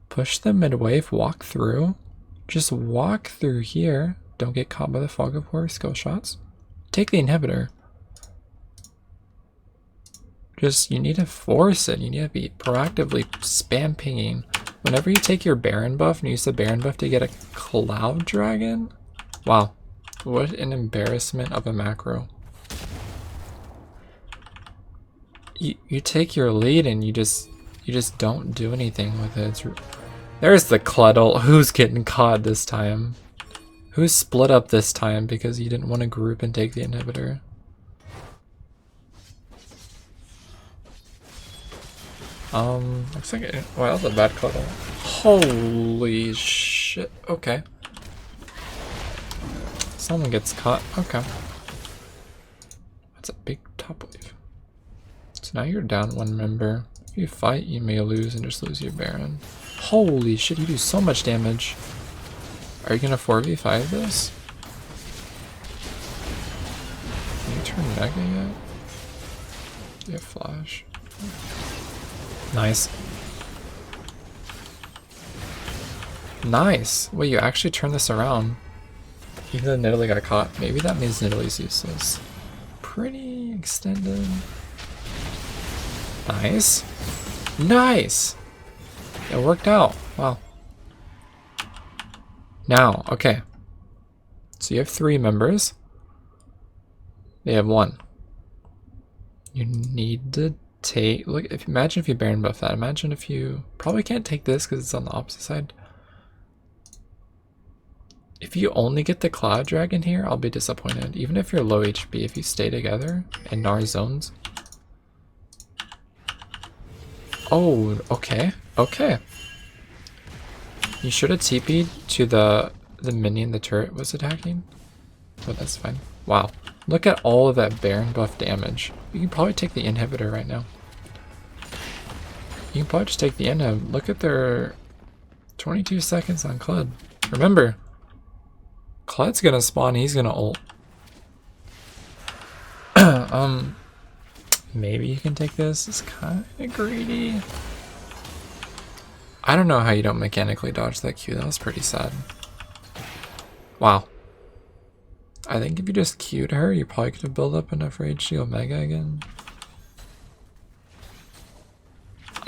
Push the mid-wave, walk through. Just walk through here. Don't get caught by the fog of war skill shots. Take the inhibitor. Just, you need to force it. You need to be proactively spam pinging. Whenever you take your Baron buff and use the Baron buff to get a Cloud Dragon. Wow. What an embarrassment of a macro. You take your lead and you just don't do anything with it. There's the Cluddle. Who's getting caught this time? Who's split up this time because you didn't want to group and take the inhibitor? Looks like it, well, that's a bad Cluddle. Holy shit. Okay. Someone gets caught. Okay. That's a big top wave. So now you're down 1 member. If you fight, you may lose and just lose your Baron. Holy shit, you do so much damage. Are you gonna 4v5 this? Can you turn Mega yet? Do you have Flash? Nice. Nice! Wait, you actually turned this around. Even though Nidalee got caught. Maybe that means Nidalee's useless. Pretty extended. Nice. Nice! It worked out. Wow. Now, okay. So you have 3 members. They have 1. You need to take... Look, imagine if you Baron buff that. Imagine if you... Probably can't take this because it's on the opposite side. If you only get the Cloud Dragon here, I'll be disappointed. Even if you're low HP, if you stay together and Gnar zones. Oh, okay. Okay. You should have TP'd to the minion the turret was attacking. But that's fine. Wow. Look at all of that Baron buff damage. You can probably take the inhibitor right now. You can probably just take the inhib. Look at their 22 seconds on Clud. Remember, Clud's gonna spawn, he's gonna ult. Maybe you can take this. It's kind of greedy. I don't know how you don't mechanically dodge that Q. That was pretty sad. Wow. I think if you just Q'd her, you probably could have built up enough rage to go Mega again.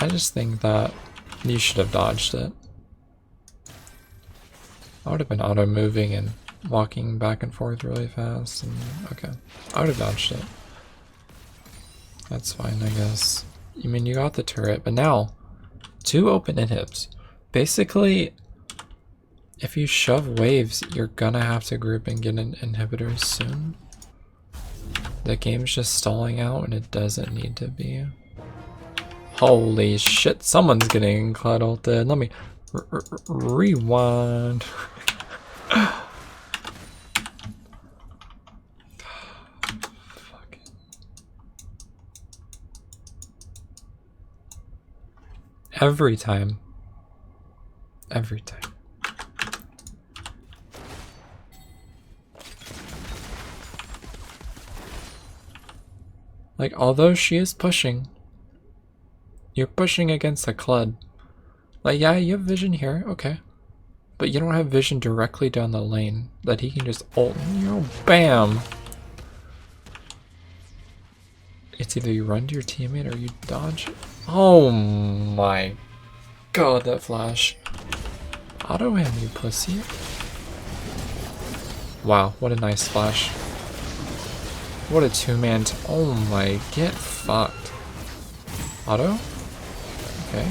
I just think that you should have dodged it. I would have been auto-moving and walking back and forth really fast. And okay, I would have dodged it. That's fine, I guess. I mean, you got the turret, but now 2 open inhibs. Basically, if you shove waves, you're gonna have to group and get an inhibitor soon. The game's just stalling out and it doesn't need to be. Holy shit, someone's getting Cloud ulted. Let me rewind. Every time. Every time. Like, although she is pushing, you're pushing against a Clud. Like, yeah, you have vision here, okay. But you don't have vision directly down the lane that he can just ult, you know, bam! It's either you run to your teammate or you dodge. Oh my god, that flash. Auto him, you pussy. Wow, what a nice flash. What a 2-man. Oh my, get fucked. Auto? Okay,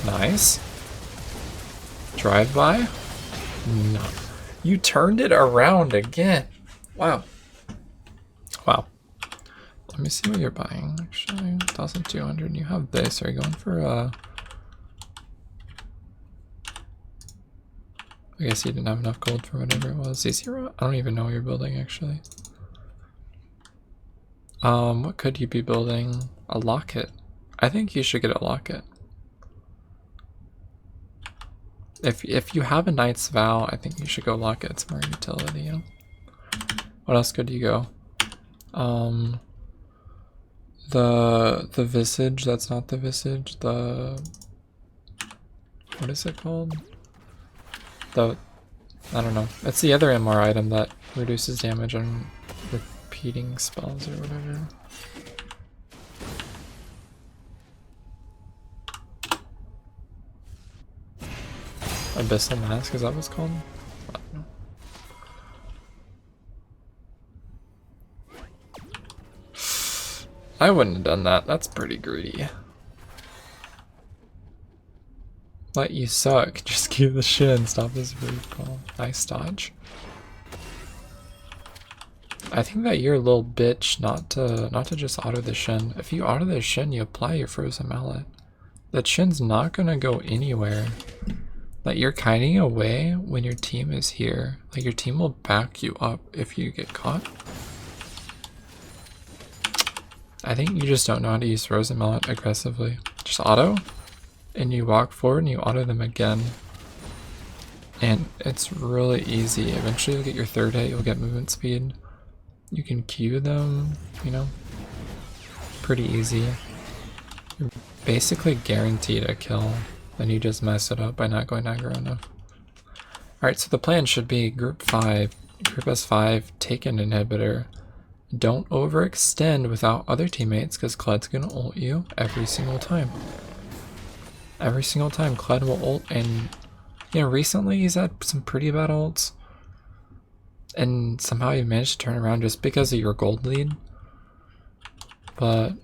nice. Drive by? No. You turned it around again. Wow. Wow. Let me see what you're buying, actually. 1,200. You have this. Are you going for I guess you didn't have enough gold for whatever it was. Z0? I don't even know what you're building, actually. What could you be building? A locket. I think you should get a locket. If you have a Knight's Vow, I think you should go locket. It's more utility, you know? What else could you go? The Visage, that's not the Visage. The... What is it called? I don't know. It's the other MR item that reduces damage on repeating spells or whatever. Abyssal Mask, is that what it's called? I don't know. I wouldn't have done that. That's pretty greedy. Let you suck. Just keep the shin. Stop this recall. Nice dodge. I think that you're a little bitch not to just auto the shin. If you auto the shin, you apply your frozen mallet. The shin's not gonna go anywhere. Like, you're kiting away when your team is here. Like, your team will back you up if you get caught. I think you just don't know how to use frozen mallet aggressively. Just auto. And you walk forward and you auto them again. And it's really easy. Eventually you'll get your third hit, you'll get movement speed. You can Q them, you know. Pretty easy. You're basically guaranteed a kill. Then you just mess it up by not going aggro enough. Alright, so the plan should be group 5, group S5, take an inhibitor. Don't overextend without other teammates because Cled's gonna ult you every single time. Every single time Cled will ult, and you know, recently he's had some pretty bad ults. And somehow you managed to turn around just because of your gold lead. But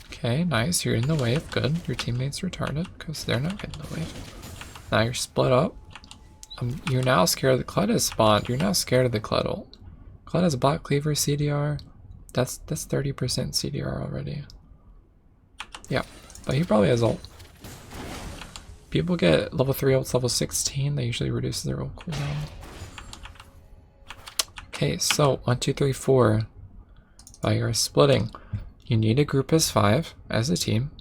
okay, nice, you're in the wave, good. Your teammates retarded because they're not getting the wave. Now you're split up. You're now scared the Cled has spawned. You're now scared of the Cled ult. Cled has Black Cleaver CDR. That's 30% CDR already. Yeah. But he probably has ult. People get level 3 ults, level 16. They usually reduce their ult cooldown. Okay, so 1, 2, 3, 4. While you're splitting, you need a group S5 as a team.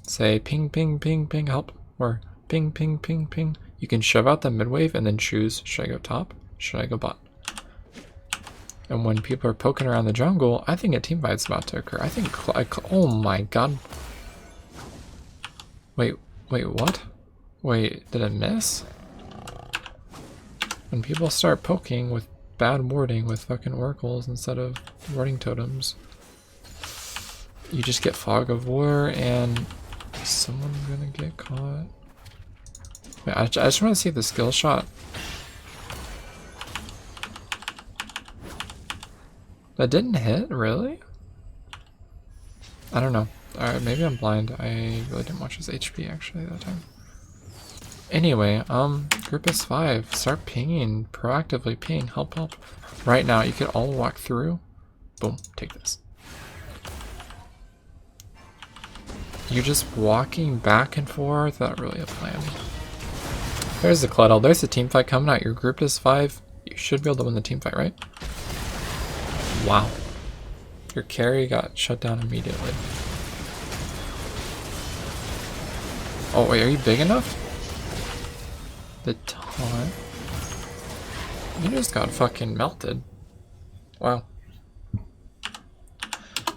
Say ping, ping, ping, ping, help. Or ping, ping, ping, ping. You can shove out the mid wave and then choose, should I go top? Should I go bot? And when people are poking around the jungle, I think a team fight's about to occur. I think, oh my god. Wait, what? Wait, did it miss? When people start poking with bad warding with fucking oracles instead of warding totems, you just get fog of war and someone's gonna get caught. Wait, I just want to see the skill shot. That didn't hit, really? I don't know. Alright, maybe I'm blind. I really didn't watch his HP actually that time. Anyway, group S5, start pinging, proactively ping, help. Right now, you could all walk through. Boom, take this. You're just walking back and forth, not really a plan. There's the Cluddle, there's the team fight coming out. Your group S5, you should be able to win the team fight, right? Wow. Your carry got shut down immediately. Oh wait, are you big enough? The taunt? You just got fucking melted. Wow.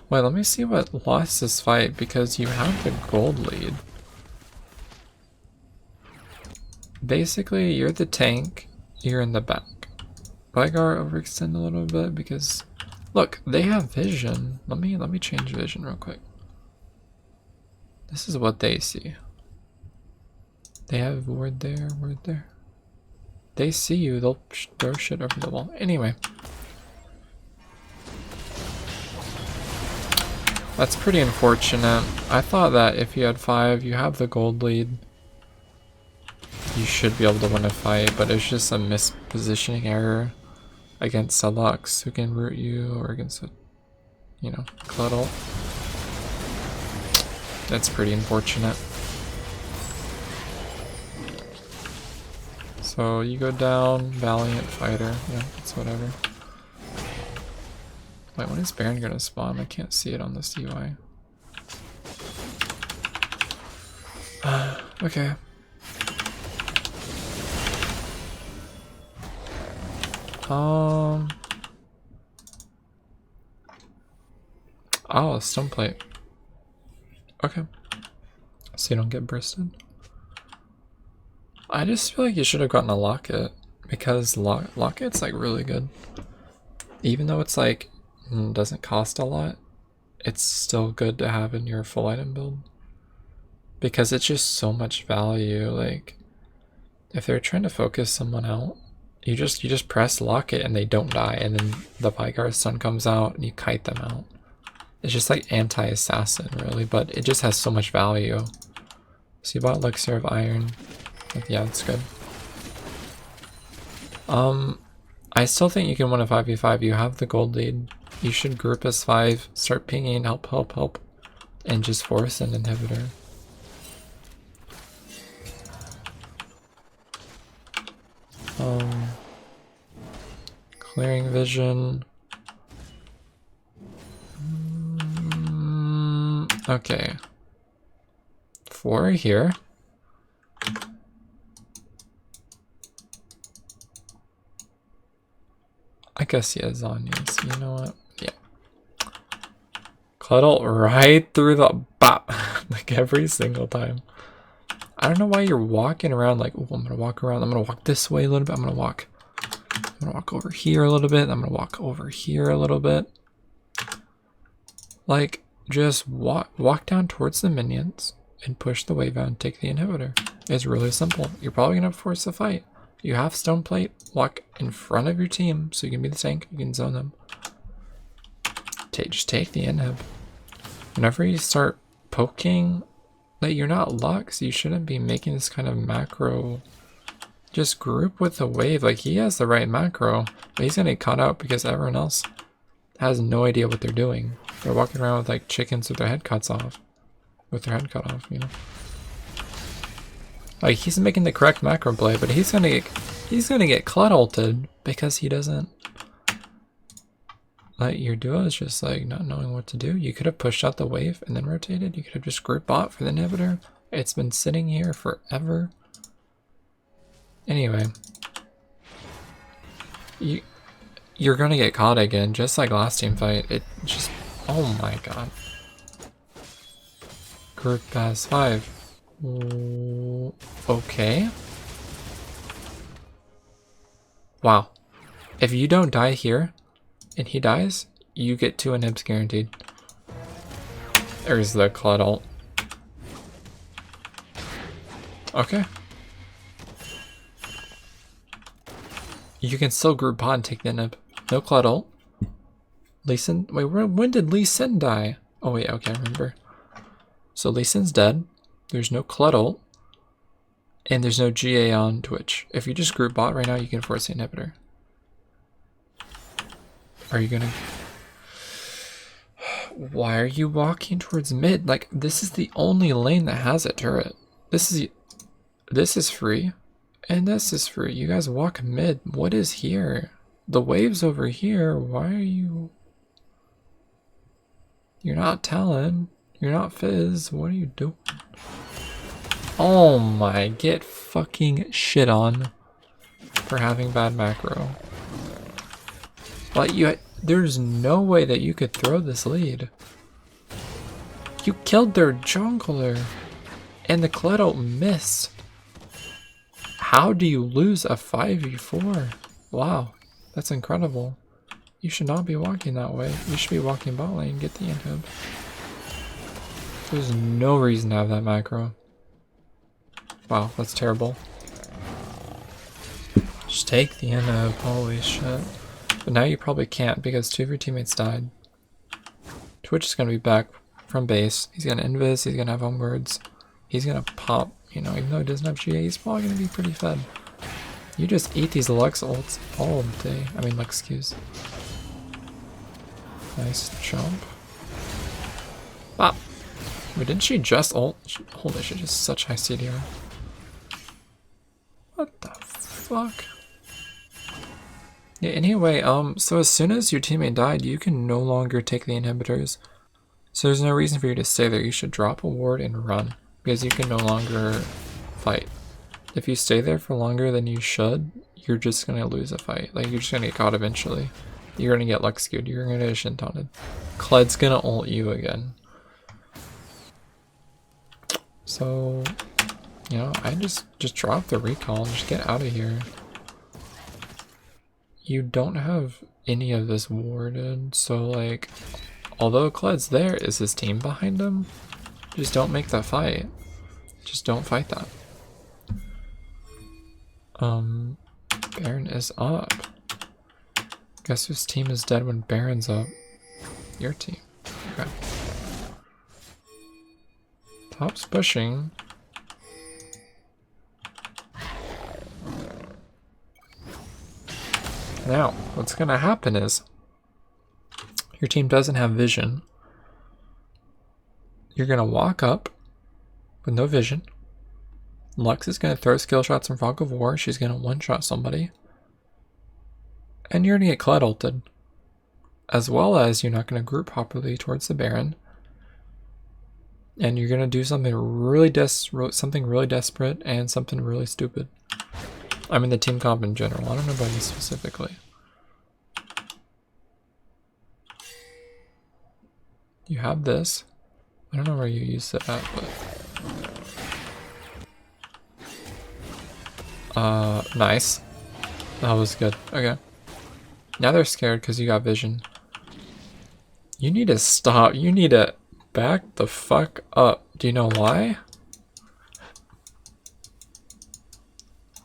Wait, let me see what lost this fight, because you have the gold lead. Basically, you're the tank, you're in the back. Gnar overextend a little bit because look, they have vision. Let me change vision real quick. This is what they see. They have ward there, ward there. They see you, they'll throw shit over the wall. Anyway. That's pretty unfortunate. I thought that if you had 5, you have the gold lead. you should be able to win a fight, but it's just a mispositioning error against a Lux who can root you, or against a, you know, Cluddle. That's pretty unfortunate. So you go down, Valiant Fighter, yeah, it's whatever. Wait, when is Baron gonna spawn? I can't see it on this UI. Okay. Oh, stone plate. Okay. So you don't get bursted. I just feel like you should have gotten a locket, because locket's like really good. Even though it's like doesn't cost a lot, it's still good to have in your full item build, because it's just so much value. Like if they're trying to focus someone out, you just press locket and they don't die, and then the Vygar's stun comes out and you kite them out. It's just like anti-assassin really, but it just has so much value. So you bought Elixir of Iron. Yeah, that's good. I still think you can win a 5v5. You have the gold lead. You should group as 5, start pinging, help, and just force an inhibitor. Clearing vision. Okay. 4 here. I guess he has Zanya, so you know what? Yeah. Cuddle right through the bop, like every single time. I don't know why you're walking around like, oh, I'm gonna walk around, I'm gonna walk this way a little bit, I'm gonna walk over here a little bit, I'm gonna walk over here a little bit. Like, just walk down towards the minions and push the wave out and take the inhibitor. It's really simple. You're probably gonna force a fight. You have stone plate, walk in front of your team so you can be the tank, you can zone them. Just take the inhib. Whenever you start poking, like, you're not Lux, you shouldn't be making this kind of macro. Just group with the wave. Like, he has the right macro, but he's gonna get caught out because everyone else has no idea what they're doing. They're walking around with like chickens with their head cut off. You know? Like, he's making the correct macro play, but he's gonna get Clut ulted because he doesn't. Like, your duo is just like not knowing what to do. You could have pushed out the wave and then rotated. You could have just group bought for the inhibitor. It's been sitting here forever. Anyway, you're gonna get caught again, just like last team fight. It just, oh my god. Group pass 5. Okay. Wow. If you don't die here, and he dies, you get 2 inhibs guaranteed. There's the Clut ult. Okay. You can still group pod and take the inhib. No Clut ult. Lee Sin, wait, when did Lee Sin die? Oh wait, okay, I remember. So Lee Sin's dead. There's no Clut ult. And there's no GA on Twitch. If you just group bot right now, you can force the inhibitor. Are you gonna... Why are you walking towards mid? Like, this is the only lane that has a turret. This is free. And this is free. You guys walk mid. What is here? The wave's over here. Why are you... You're not Talon. You're not Fizz. What are you doing? Oh my, get fucking shit on for having bad macro. But there's no way that you could throw this lead. You killed their jungler and the Clut ult missed. How do you lose a 5v4? Wow, that's incredible. You should not be walking that way. You should be walking bot lane, get the inhib. There's no reason to have that macro. Wow, that's terrible. Just take the inhib, holy shit. But now you probably can't because 2 of your teammates died. Twitch is going to be back from base. He's going to invis, he's going to have home words. He's going to pop, You know, even though it doesn't have GA, he's probably gonna be pretty fed. You just eat these Lux ults all day. I mean, Lux Qs. Nice jump. Ah! Wait, didn't she just ult? Holy shit, just such high CDR. What the fuck? Yeah, anyway, so as soon as your teammate died, you can no longer take the inhibitors. So there's no reason for you to stay there. You should drop a ward and run, because you can no longer fight. If you stay there for longer than you should, you're just gonna lose a fight. Like, you're just gonna get caught eventually. You're gonna get Lux skewed, you're gonna get shin taunted. Cled's gonna ult you again. So, you know, I just drop the recall and just get out of here. You don't have any of this warded, so like, although Cled's there, is his team behind him? Just don't make that fight. Just don't fight that. Baron is up. Guess whose team is dead when Baron's up? Your team. Okay. Top's pushing. Now, what's gonna happen is your team doesn't have vision. You're gonna walk up with no vision. Lux is gonna throw skill shots from Fog of War. She's gonna one-shot somebody. And you're gonna get Kled ulted. As well as you're not gonna group properly towards the Baron. And you're gonna do something really desperate and something really stupid. I mean the team comp in general. I don't know about you specifically. You have this. I don't know where you use it at, but nice. That was good. Okay. Now they're scared because you got vision. You need to stop. You need to back the fuck up. Do you know why?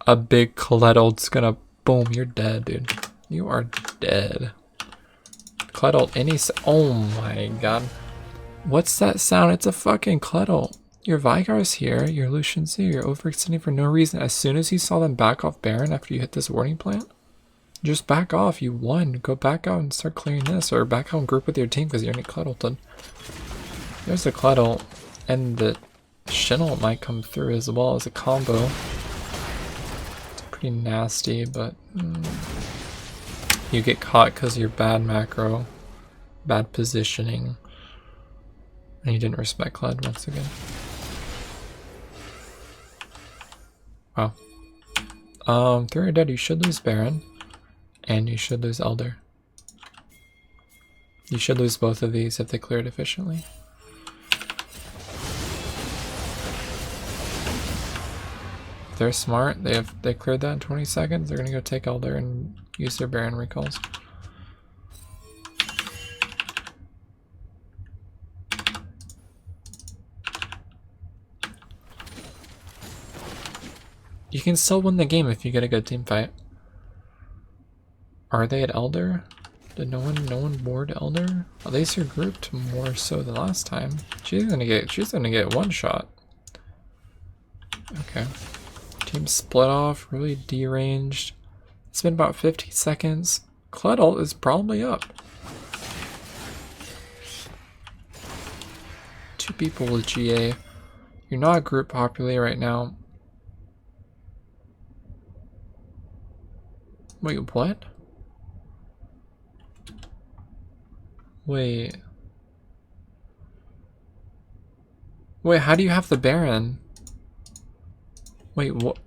A big Kled ult's gonna boom. You're dead, dude. You are dead. Kled ult oh my god. What's that sound? It's a fucking Kled ult. Your Vigar's here, your Lucian's here, you're overextending for no reason. As soon as you saw them back off Baron after you hit this warning plant, just back off. You won. Go back out and start clearing this, or back out and group with your team because you're gonna get Kled ulted. There's the Kled ult, and the Shin ult might come through as well as a combo. It's pretty nasty, but you get caught because of your bad macro, bad positioning, and you didn't respect Kled once again. Wow. Through your dead, you should lose Baron, and you should lose Elder. You should lose both of these if they cleared efficiently. If they're smart, they cleared that in 20 seconds, they're gonna go take Elder and use their Baron recalls. You can still win the game if you get a good team fight. Are they at Elder? Did no one board Elder? At least you're grouped more so than last time. She's gonna get one shot. Okay. Team split off, really deranged. It's been about 50 seconds. Kled ult is probably up. Two people with GA. You're not grouped properly right now. Wait, what? Wait. Wait, how do you have the Baron? Wait, what?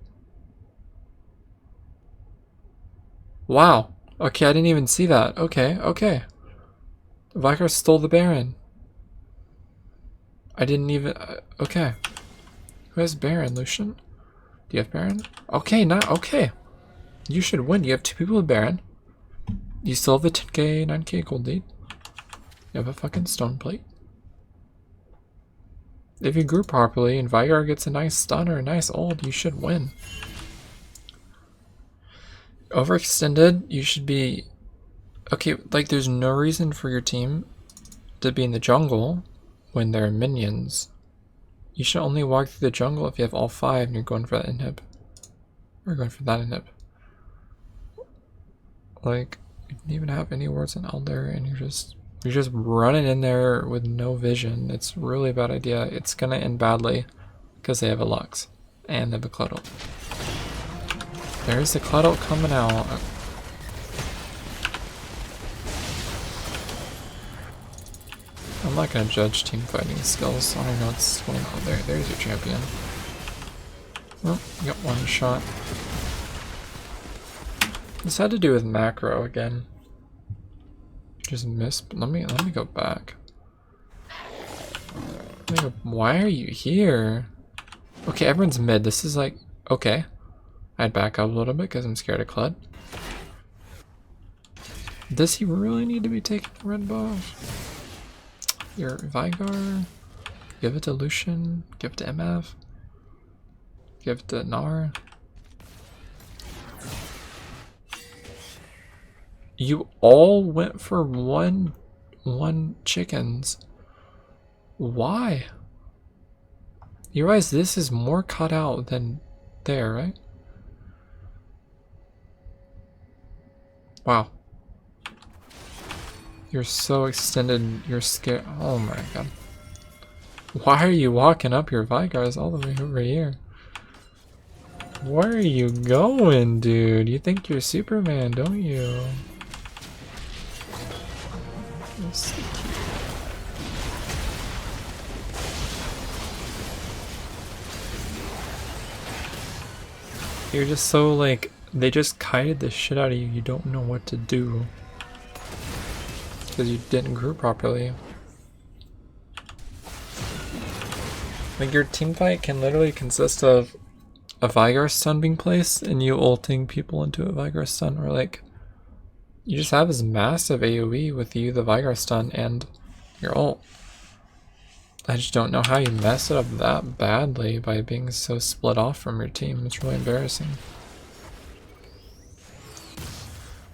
Wow. Okay, I didn't even see that. Okay, okay. Vicar stole the Baron. I didn't even... okay. Who has Baron? Lucian? Do you have Baron? Okay, not... okay. You should win. You have two people with Baron. You still have the 10k, 9k gold lead. You have a fucking stone plate. If you group properly and Vigar gets a nice stun or a nice ult, you should win. Overextended, you should be... okay, like there's no reason for your team to be in the jungle when there are minions You should only walk through the jungle if you have all 5 and you're going for that inhib. Or going for that inhib. Like, you didn't even have any wards on Elder and you're just running in there with no vision. It's really a bad idea. It's gonna end badly because they have a Lux and they have a Cluddle. There's the Cluddle coming out. I'm not gonna judge team fighting skills. I don't know what's going on there. There's your champion. Well, you got one shot. This had to do with macro again. Just missed. But let me go back. Why are you here? Okay, everyone's mid. This is like okay. I'd back up a little bit because I'm scared of Clud. Does he really need to be taking the red buff? Your Vigar, give it to Lucian, give it to MF, give it to Gnar. You all went for one chickens. Why? You realize this is more cut out than there, right? Wow. You're so extended, you're scared. Oh my god. Why are you walking up your Vigars all the way over here? Where are you going, dude? You think you're Superman, don't you? You're just so like, they just kited the shit out of you. You don't know what to do. Because you didn't group properly. Like your team fight can literally consist of a Vigar stun being placed and you ulting people into a Vigar stun, or like you just have this massive AoE with you, the Vigar stun, and your ult. I just don't know how you mess it up that badly by being so split off from your team. It's really embarrassing.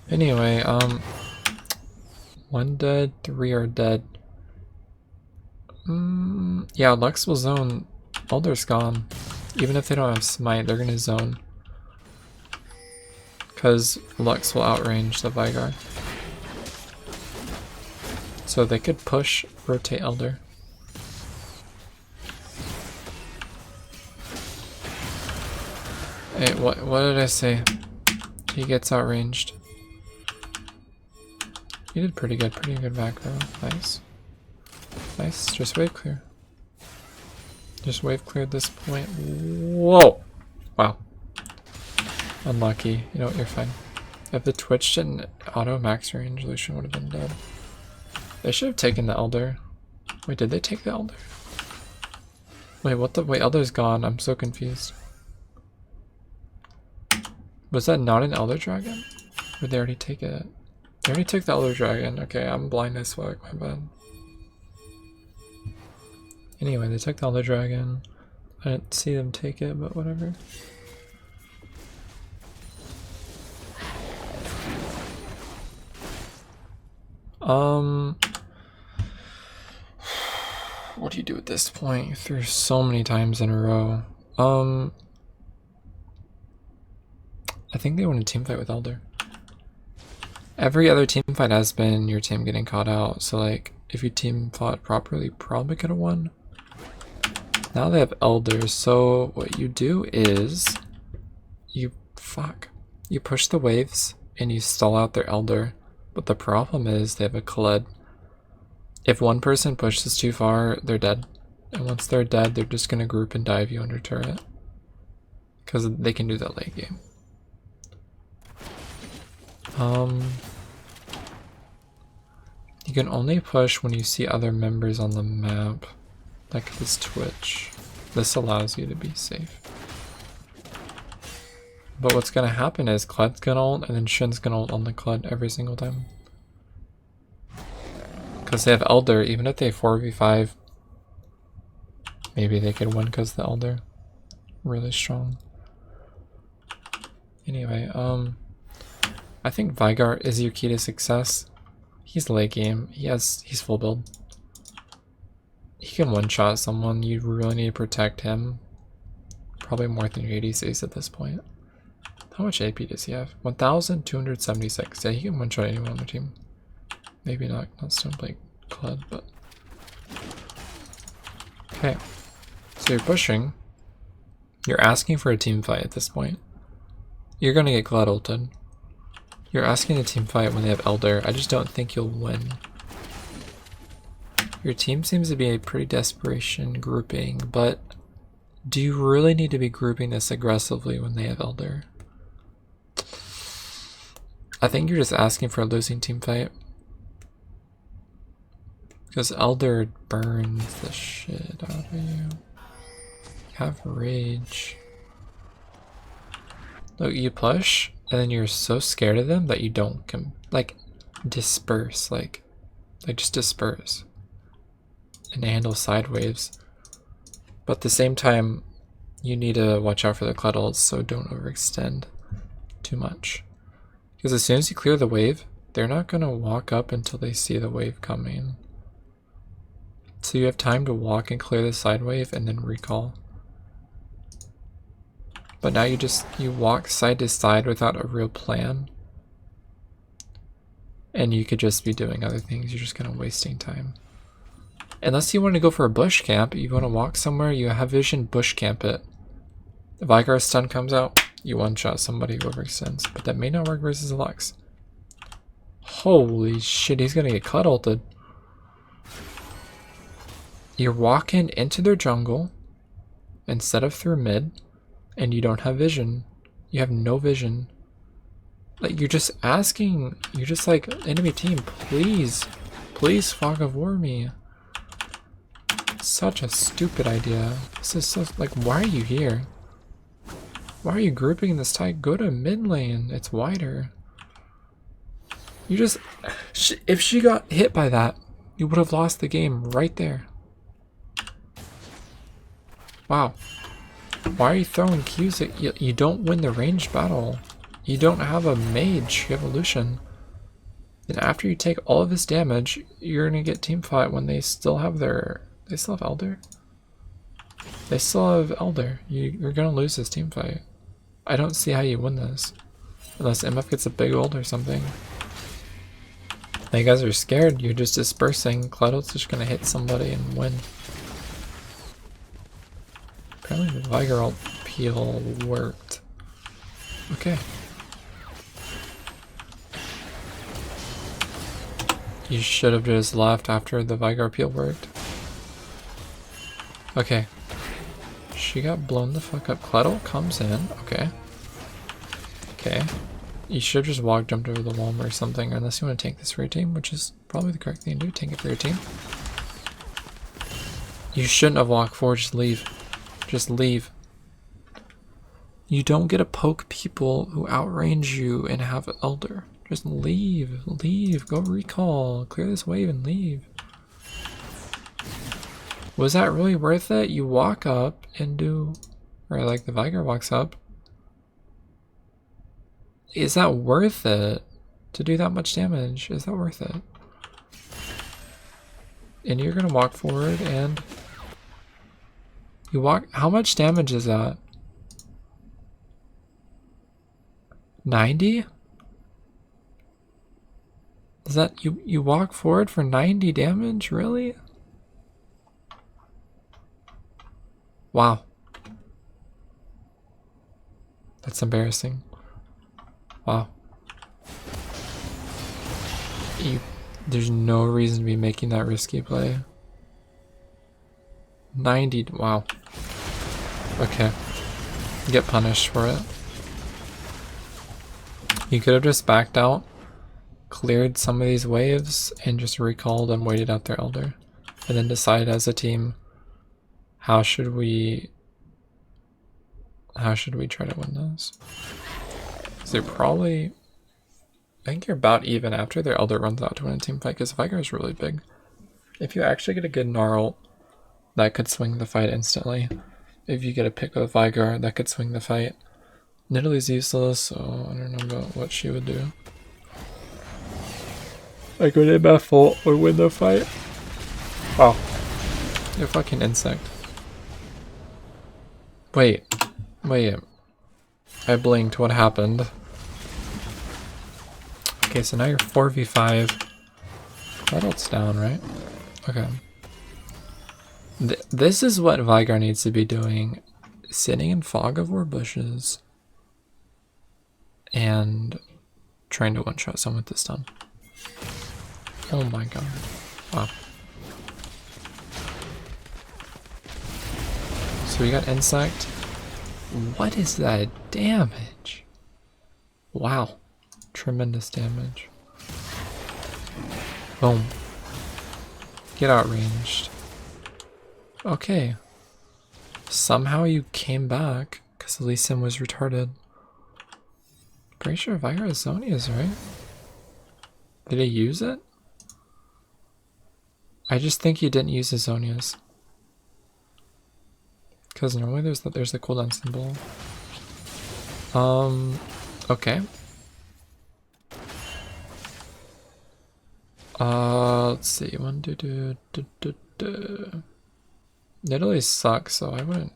Anyway, 1 dead, 3 are dead. Yeah, Lux will zone. Elder's gone. Even if they don't have smite, they're gonna zone. Because Lux will outrange the Vigar. So they could push, rotate Elder. Hey, what did I say? He gets outranged. You did pretty good macro. Nice. Nice, just wave clear. Just wave clear at this point. Whoa! Wow. Unlucky. You know what, you're fine. If the Twitch didn't auto max range, Lucian would have been dead. They should have taken the Elder. Wait, did they take the Elder? Wait, what the? Wait, Elder's gone. I'm so confused. Was that not an Elder Dragon? Or did they already take it? They already took the Elder Dragon. Okay, I'm blind as fuck, my bad. Anyway, they took the Elder Dragon. I didn't see them take it, but whatever. What do you do at this point? You threw so many times in a row. I think they want a team fight with Elder. Every other team fight has been your team getting caught out, so like, if you team fought properly, probably could have won. Now they have Elder, so what you do is, you push the waves, and you stall out their Elder, but the problem is they have a Kled. If one person pushes too far, they're dead. And once they're dead, they're just gonna group and dive you under turret. Because they can do that late game. You can only push when you see other members on the map, like this Twitch. This allows you to be safe. But what's gonna happen is Kled's gonna ult and then Shin's gonna ult on the Kled every single time. Because they have Elder, even if they 4v5, maybe they could win because the Elder. Really strong. Anyway, I think Vigar is your key to success. He's late game. He's full build. He can one-shot someone. You really need to protect him. Probably more than your ADCs at this point. How much AP does he have? 1,276. Yeah, he can one-shot anyone on the team. Maybe not Stoneblade Club, but... Okay. So you're pushing. You're asking for a team fight at this point. You're gonna get Glad ulted. You're asking a team fight when they have Elder. I just don't think you'll win. Your team seems to be a pretty desperation grouping, but do you really need to be grouping this aggressively when they have Elder? I think you're just asking for a losing team fight. Because Elder burns the shit out of you. Have Rage. Look, you push, and then you're so scared of them that you don't disperse, like just disperse. And handle side waves. But at the same time, you need to watch out for the Cluddles, so don't overextend too much. Because as soon as you clear the wave, they're not going to walk up until they see the wave coming. So you have time to walk and clear the side wave and then recall. But now you walk side to side without a real plan. And you could just be doing other things, you're just kind of wasting time. Unless you want to go for a bush camp, you want to walk somewhere, you have vision, bush camp it. The Vigar stun comes out, you one-shot somebody who overextends. But that may not work versus Lux. Holy shit, he's gonna get cut ulted. You're walking into their jungle instead of through mid, and you don't have vision. You have no vision. Like, you're just asking, you're just like, enemy team, please fog of war me. Such a stupid idea. This is so, like, why are you here? Why are you grouping this tight? Go to mid lane, it's wider. You just, if she got hit by that, you would have lost the game right there. Wow. Why are you throwing Qs at you don't win the ranged battle. You don't have a mage, you have a Lucian. And after you take all of this damage, you're gonna get team fight when they still have their... They still have Elder? They still have Elder. You're gonna lose this team fight. I don't see how you win this. Unless MF gets a big ult or something. Now you guys are scared, you're just dispersing. Cloud's just gonna hit somebody and win. Apparently the Vigar ult peel worked. Okay. You should have just left after the Vigar peel worked. Okay. She got blown the fuck up. Cloud comes in. Okay. Okay. You should have just jumped over the wall or something, unless you want to tank this for your team, which is probably the correct thing to do. Tank it for your team. You shouldn't have walked forward, just leave. Just leave. You don't get to poke people who outrange you and have Elder. Just leave. Leave. Go recall. Clear this wave and leave. Was that really worth it? You walk up and do... Or like the Vigar walks up. Is that worth it? To do that much damage? Is that worth it? And you're gonna walk forward and... You walk... How much damage is that? 90? Is that... You walk forward for 90 damage? Really? Wow. That's embarrassing. Wow. There's no reason to be making that risky play. 90, wow. Okay. Get punished for it. You could have just backed out, cleared some of these waves, and just recalled and waited out their Elder. And then decided as a team, how should we try to win this? So probably, I think you're about even after their Elder runs out to win a team fight, because Vigar is really big. If you actually get a good Gnar ult, that could swing the fight instantly. If you get a pick with Vigar, that could swing the fight. Nidalee's useless, so I don't know about what she would do. Like, would MF ult would win the fight? Wow. You fucking insect. Wait. I blinked. What happened? Okay, so now you're 4v5. Adult's down, right? Okay. This is what Gnar needs to be doing. Sitting in fog of war bushes. And trying to one-shot someone with this stun. Oh my god. Wow. So we got insect. What is that damage? Wow. Tremendous damage. Boom. Get outranged. Okay. Somehow you came back because Lee Sin was retarded. Pretty sure Gnar has Zonia's, right? Did he use it? I just think he didn't use his Zonia's. Because normally there's the cooldown symbol. Okay. Let's see. Italy sucks, so I wouldn't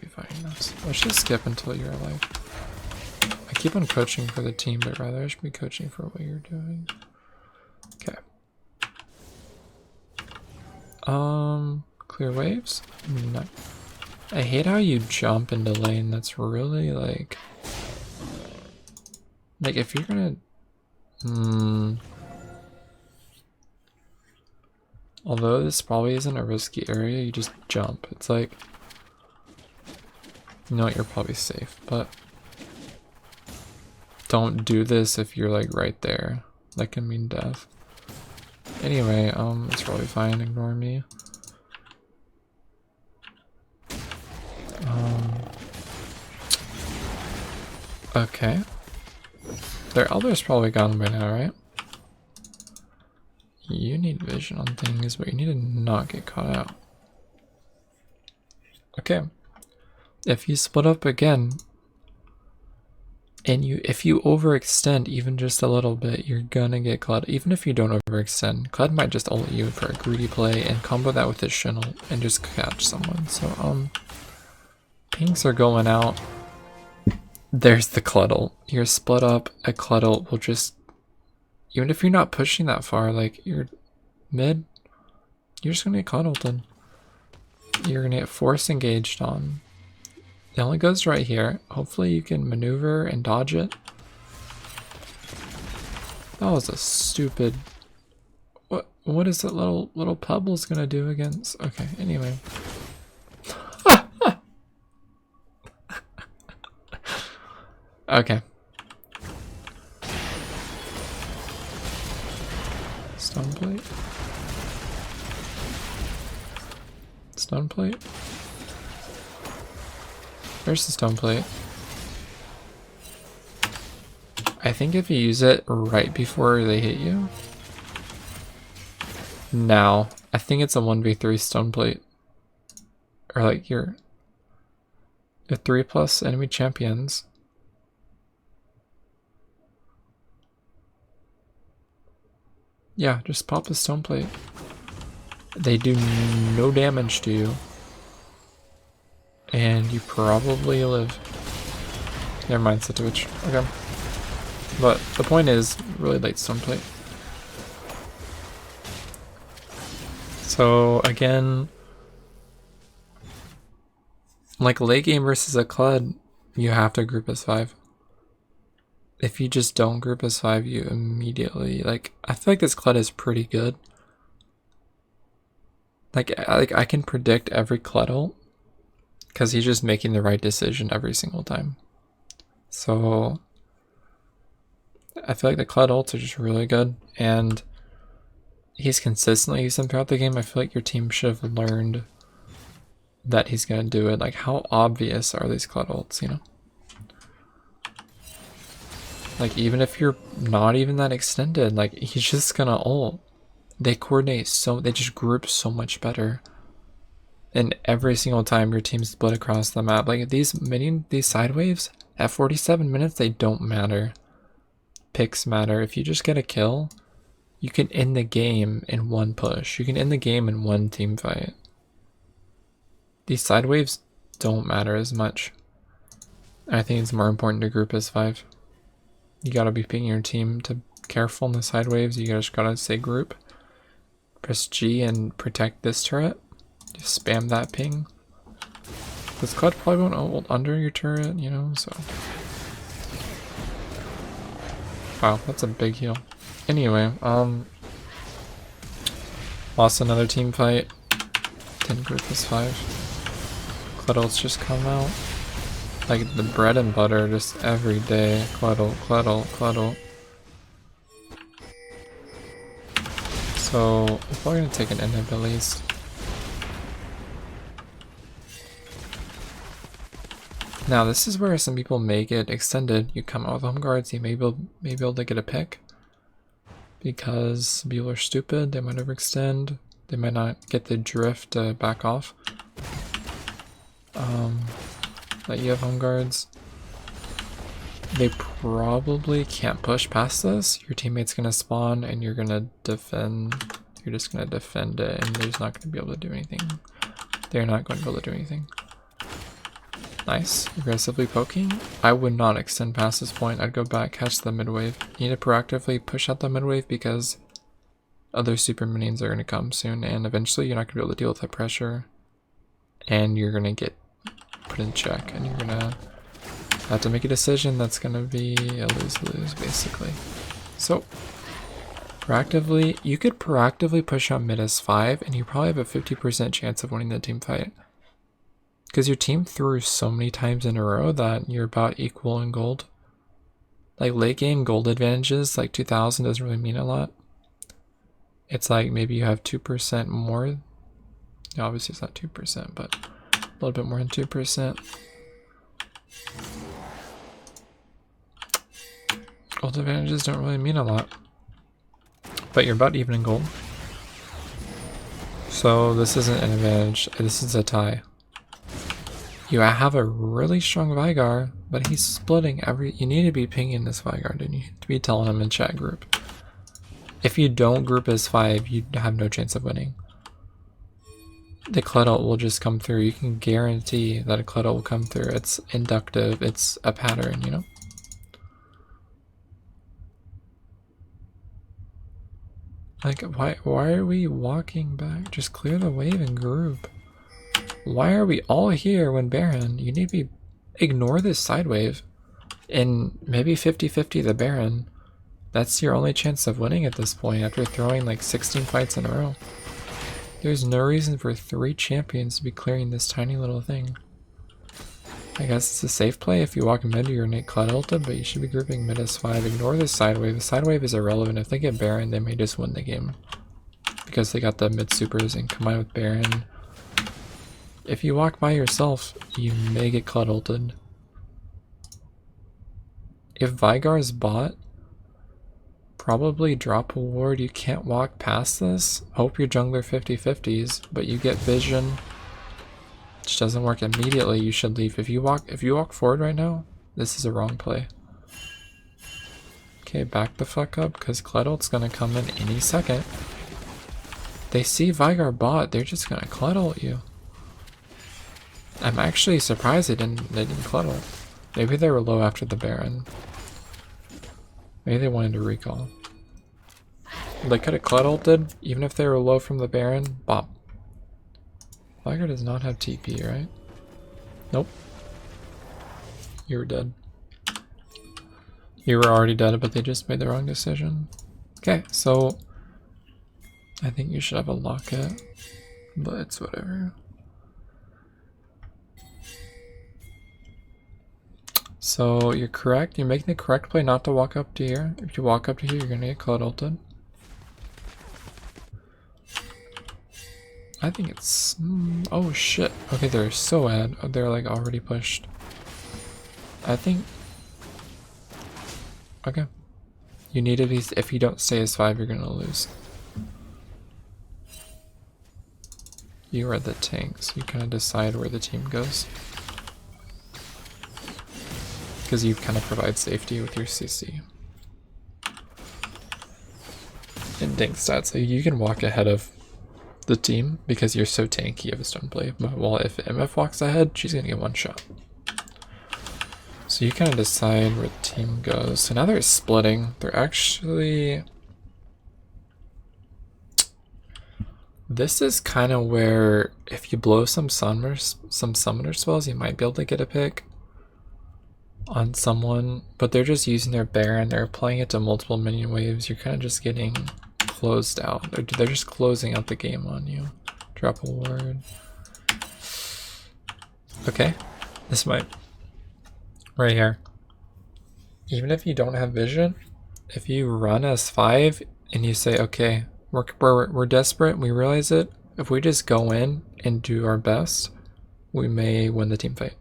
be fighting this. Let's just skip until you're alive. I keep on coaching for the team, but rather I should be coaching for what you're doing. Okay. Clear waves? No. I hate how you jump into lane. That's really like if you're gonna although this probably isn't a risky area, you just jump. It's like, you know what, you're probably safe, but don't do this if you're like right there. That can mean death. Anyway, it's probably fine, ignore me. Okay. Their elder's probably gone by now, right? You need vision on things, but you need to not get caught out. Okay. If you split up again, and if you overextend even just a little bit, you're gonna get Kled. Even if you don't overextend, Kled might just ult you for a greedy play and combo that with his Shin ult and just catch someone. So, pings are going out. There's the Kled ult. You're split up, a Kled ult will just, even if you're not pushing that far, like you're mid, you're just gonna get Kled ulted. You're gonna get force engaged on. It only goes right here. Hopefully you can maneuver and dodge it. That was a stupid... What is that little pebble's gonna do against... Okay, anyway. Okay. Stone plate. Stone plate. Where's the stone plate? I think if you use it right before they hit you. Now, I think it's a 1v3 stone plate. Or like you're 3+ enemy champions. Yeah, just pop the stone plate. They do no damage to you. And you probably live. Never mind, set to Twitch. Okay. But the point is, really late stone plate. So again, like late game versus a Kled, you have to group as 5. If you just don't group as 5, you immediately, like, I feel like this Kled is pretty good. Like I can predict every Kled ult. Because he's just making the right decision every single time. So I feel like the Kled ults are just really good. And he's consistently used them throughout the game. I feel like your team should have learned that he's going to do it. Like, how obvious are these Kled ults, you know? Like, even if you're not even that extended, like, he's just going to ult. They coordinate so... They just group so much better. And every single time your team's split across the map, like these side waves at 47 minutes, they don't matter. Picks matter. If you just get a kill, You can end the game in one push. You can end the game in one team fight. These side waves don't matter as much. I think it's more important to group as 5. You gotta be picking your team to careful in the side waves. You just gotta say group. Press G and protect this turret. Just spam that ping. This Cloud probably won't ult under your turret, you know, so. Wow, that's a big heal. Anyway, lost another team fight. Didn't group as 5. Cloud ults just come out. Like the bread and butter just every day. Cloud ult, Cloud ult, Cloud ult. So, we're probably gonna take an inhib at least. Now, this is where some people may get extended. You come out with home guards, you may be able to get a pick. Because people are stupid, they might overextend. They might not get the drift to back off. That you have home guards. They probably can't push past this. Your teammate's gonna spawn and you're gonna defend. You're just gonna defend it and they're not gonna be able to do anything. They're not going to be able to do anything. Nice. Aggressively poking. I would not extend past this point. I'd go back, catch the mid wave. You need to proactively push out the mid wave because other super minions are gonna come soon and eventually you're not gonna be able to deal with that pressure. And you're gonna get put in check and you're gonna have to make a decision that's gonna be a lose-lose basically. So proactively, you could proactively push out mid as 5 and you probably have a 50% chance of winning the team fight. Because your team threw so many times in a row that you're about equal in gold. Like late game gold advantages, like 2000 doesn't really mean a lot. It's like maybe you have 2% more. Obviously it's not 2%, but a little bit more than 2%. Gold advantages don't really mean a lot. But you're about even in gold. So this isn't an advantage, this is a tie. You have a really strong Vigar, but he's splitting you need to be pinging this Vigar, and you need to be telling him in chat group. If you don't group as 5, you have no chance of winning. The Cloud ult will just come through. You can guarantee that a Cloud ult will come through. It's inductive, it's a pattern, you know? Like, why are we walking back? Just clear the wave and group. Why are we all here when Baron? You need to ignore this side wave and maybe 50-50 the Baron. That's your only chance of winning at this point after throwing like 16 fights in a row. There's no reason for 3 champions to be clearing this tiny little thing. I guess it's a safe play if you walk mid you're Nate Cloud ulted, but you should be grouping mid as 5. Ignore this side wave. The side wave is irrelevant. If they get Baron, they may just win the game. Because they got the mid supers and combined with Baron. If you walk by yourself, you may get Cloud ulted. If Vigar is bot, probably drop a ward. You can't walk past this. Hope your jungler 50-50s, but you get vision. Which doesn't work immediately, you should leave. If you walk forward right now, this is a wrong play. Okay, back the fuck up, because Cloud ult's gonna come in any second. They see Vigar bot, they're just gonna Cloud ult you. I'm actually surprised they didn't Cloud ult. Maybe they were low after the Baron. Maybe they wanted to recall. They could have Cloud ulted, even if they were low from the Baron. Bop. Vigar does not have TP, right? Nope. You were dead. You were already dead, but they just made the wrong decision. Okay, so I think you should have a locket, but it's whatever. So you're correct. You're making the correct play not to walk up to here. If you walk up to here, you're gonna get Cloud ulted. I think it's... oh shit. Okay, they're so ad. They're like already pushed. I think... okay. You need to be... if you don't stay as 5, you're gonna lose. You are the tanks. You kind of decide where the team goes. Because you kind of provide safety with your CC. in dink stats. So you can walk ahead of the team because you're so tanky, you have a stone play. But well, if MF walks ahead, she's gonna get one shot. So you kind of decide where the team goes. So now they're splitting. They're actually... This is kind of where if you blow some summoner spells, you might be able to get a pick on someone. But they're just using their Baron. They're applying it to multiple minion waves. You're kind of just getting closed out. They're just closing out the game on you. Drop a ward. Okay, this might... Right here. Even if you don't have vision, if you run S5 and you say, okay, we're desperate, we realize it, if we just go in and do our best, we may win the team fight.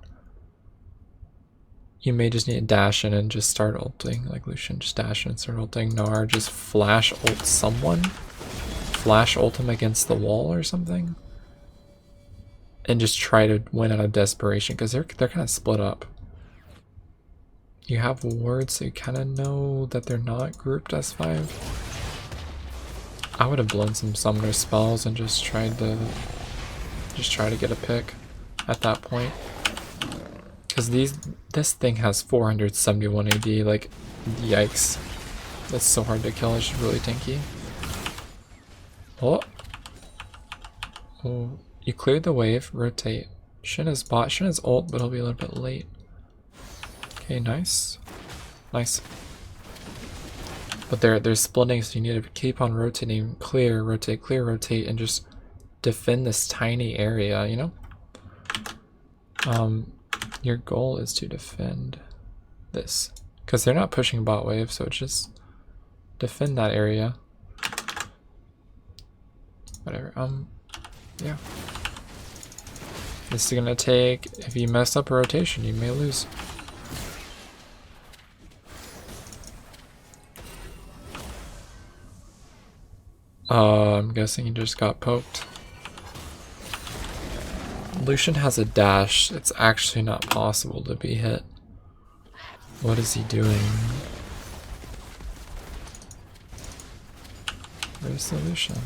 You may just need to dash in and just start ulting, like Lucian, just dash in and start ulting. Gnar, just flash ult someone, flash ult him against the wall or something, and just try to win out of desperation, because they're kind of split up. You have wards, so you kind of know that they're not grouped S5. I would have blown some summoner spells and just try to get a pick at that point. Because this thing has 471 AD, like, yikes. That's so hard to kill, it's just really tanky. Oh. Oh, you cleared the wave, rotate. Shin is bot, Shin is ult, but he'll be a little bit late. Okay, nice. Nice. But they're splitting, so you need to keep on rotating, clear, rotate, and just defend this tiny area, you know? Your goal is to defend this. Because they're not pushing bot wave, so it's just defend that area. Whatever. Yeah. This is gonna take, if you mess up a rotation, you may lose. I'm guessing he just got poked. Lucian has a dash. It's actually not possible to be hit. What is he doing? Where's the Lucian?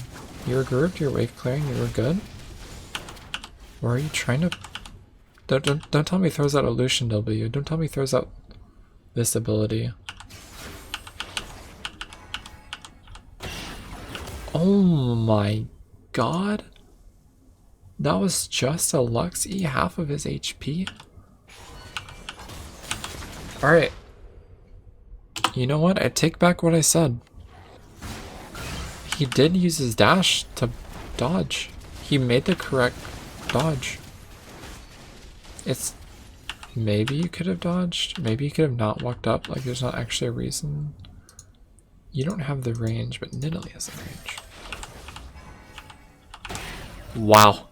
You were grouped, you're wave clearing, you were good? Or are you trying to... Don't tell me he throws out a Lucian W. Don't tell me he throws out this ability. Oh my god. That was just a Lux E, half of his HP. Alright. You know what? I take back what I said. He did use his dash to dodge. He made the correct dodge. It's... Maybe you could have dodged. Maybe you could have not walked up. Like, there's not actually a reason. You don't have the range, but Nidalee has the range. Wow.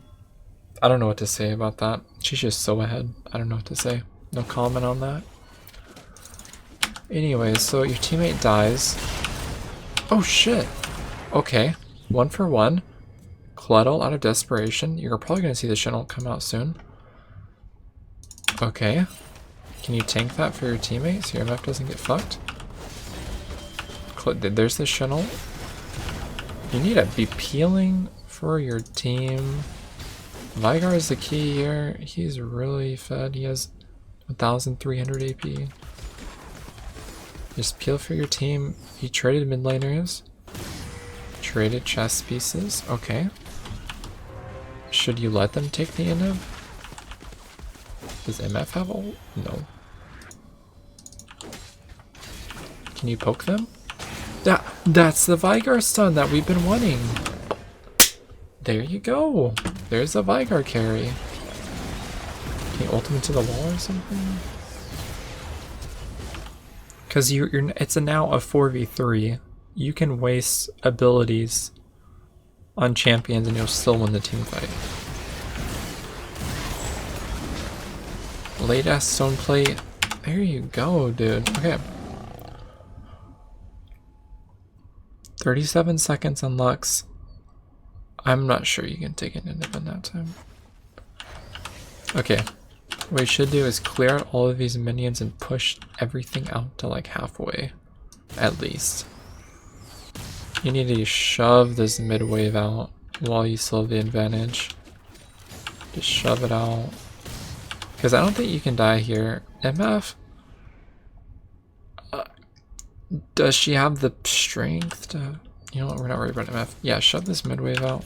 I don't know what to say about that. She's just so ahead. I don't know what to say. No comment on that. Anyways, so your teammate dies. Oh shit. Okay. 1 for 1. Cluddle out of desperation. You're probably going to see the Shin ult come out soon. Okay. Can you tank that for your teammate so your MF doesn't get fucked? There's the Shin ult. You need to be peeling for your team. Vigar is the key here. He's really fed. He has 1,300 AP. Just peel for your team. He traded mid laners. Traded chess pieces. Okay. Should you let them take the inhib? Does MF have ult? No. Can you poke them? That's the Vigar stun that we've been wanting. There you go. There's a Vigar carry. Can you ult him into the wall or something? Because it's now a 4v3. You can waste abilities on champions and you'll still win the team fight. Late ass stone plate. There you go, dude. Okay. 37 seconds on Lux. I'm not sure you can take an inhib in that time. Okay. What you should do is clear out all of these minions and push everything out to like halfway. At least. You need to shove this mid wave out while you still have the advantage. Just shove it out. Because I don't think you can die here. MF? Does she have the strength to... You know what, we're not worried about MF. Yeah, shove this mid wave out.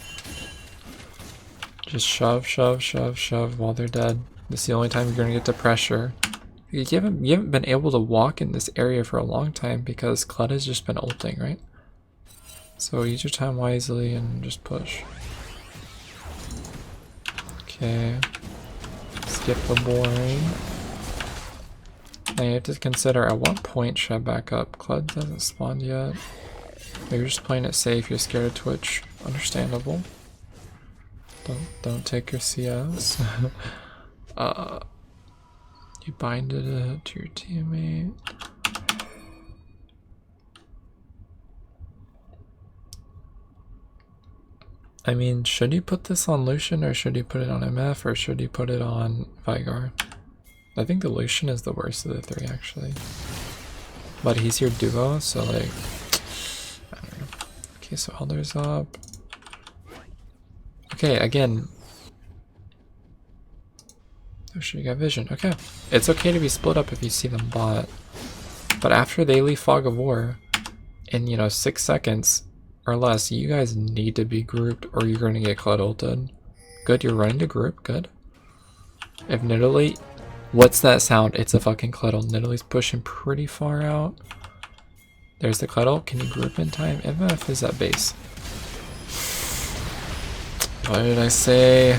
Just shove, shove, shove, shove while they're dead. This is the only time you're going to get to pressure. You haven't been able to walk in this area for a long time because Kled has just been ulting, right? So use your time wisely and just push. Okay. Skip the boring. Now you have to consider at what point should I back up? Kled hasn't spawned yet. Maybe you're just playing it safe, you're scared of Twitch. Understandable. Don't take your CS. You binded it to your teammate. I mean, should you put this on Lucian or should you put it on MF or should you put it on Vigar? I think the Lucian is the worst of the three actually. But he's your duo, so like, I don't know. Okay, so Elder's up. Okay, again. Oh shit, you got vision. Okay. It's okay to be split up if you see them bot. But after they leave Fog of War, in, you know, 6 seconds or less, you guys need to be grouped or you're going to get Kled ulted. Good, you're running to group. Good. If Nidalee... What's that sound? It's a fucking Kled ult. Nidalee's pushing pretty far out. There's the Kled ult. Can you group in time? MF is at base. What did I say?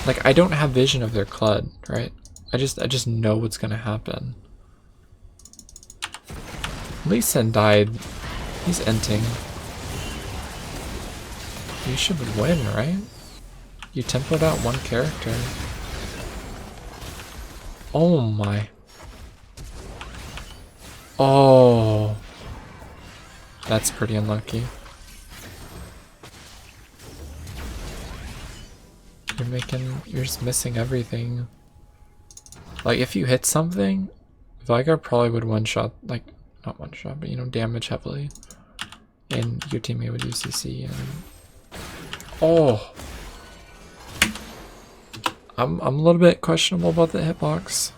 Like, I don't have vision of their Kled, right? I just know what's gonna happen. Lee Sin died. He's enting. You should win, right? You tempoed out one character. Oh my. Oh. That's pretty unlucky. You're just missing everything. Like, if you hit something, Vigar probably would one-shot, like, not one-shot, but, you know, damage heavily. And your teammate would use CC and... Oh! I'm a little bit questionable about the hitbox.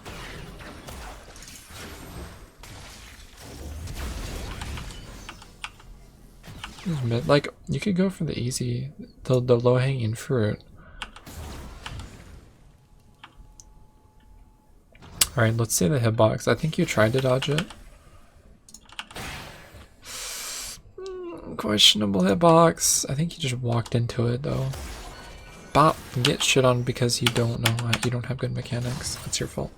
Like, you could go for the easy, the low-hanging fruit. Alright, let's say the hitbox. I think you tried to dodge it. Questionable hitbox. I think you just walked into it though. Bop! Get shit on because you don't know, you don't have good mechanics. That's your fault.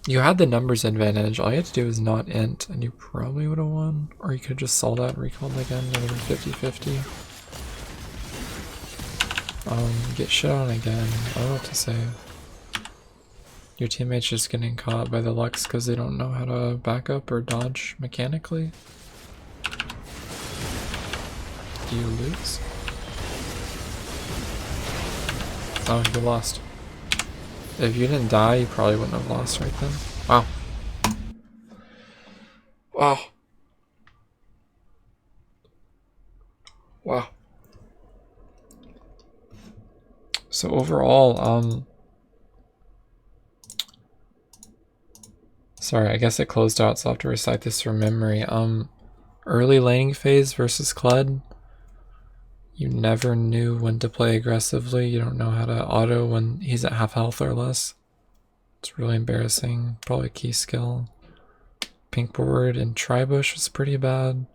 You had the numbers advantage. All you had to do was not int and you probably would have won. Or you could have just sold out and recalled again. It would have been 50-50. Get shit on again. I don't know what to say. Your teammate's just getting caught by the Lux because they don't know how to back up or dodge mechanically. Do you lose? Oh, you lost. If you didn't die, you probably wouldn't have lost right then. Wow. Wow. Wow. So overall, sorry, I guess it closed out, so I'll have to recite this from memory. Early laning phase versus Kled. You never knew when to play aggressively. You don't know how to auto when he's at half health or less. It's really embarrassing. Probably a key skill. Pink ward and Tribush was pretty bad.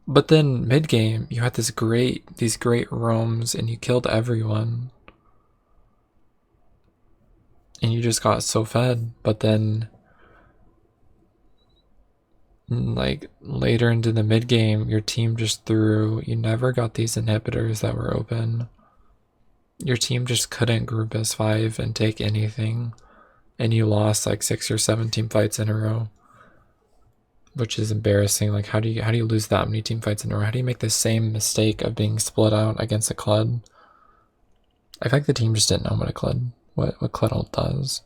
But then mid game, you had these great roams and you killed everyone. And you just got so fed. But then, like, later into the mid game, your team just threw, you never got these inhibitors that were open. Your team just couldn't group as 5 and take anything. And you lost like 6 or 7 team fights in a row. Which is embarrassing. Like, how do you lose that many team fights in a row? How do you make the same mistake of being split out against a Kled? I feel like the team just didn't know what a Kled, what Kled ult does.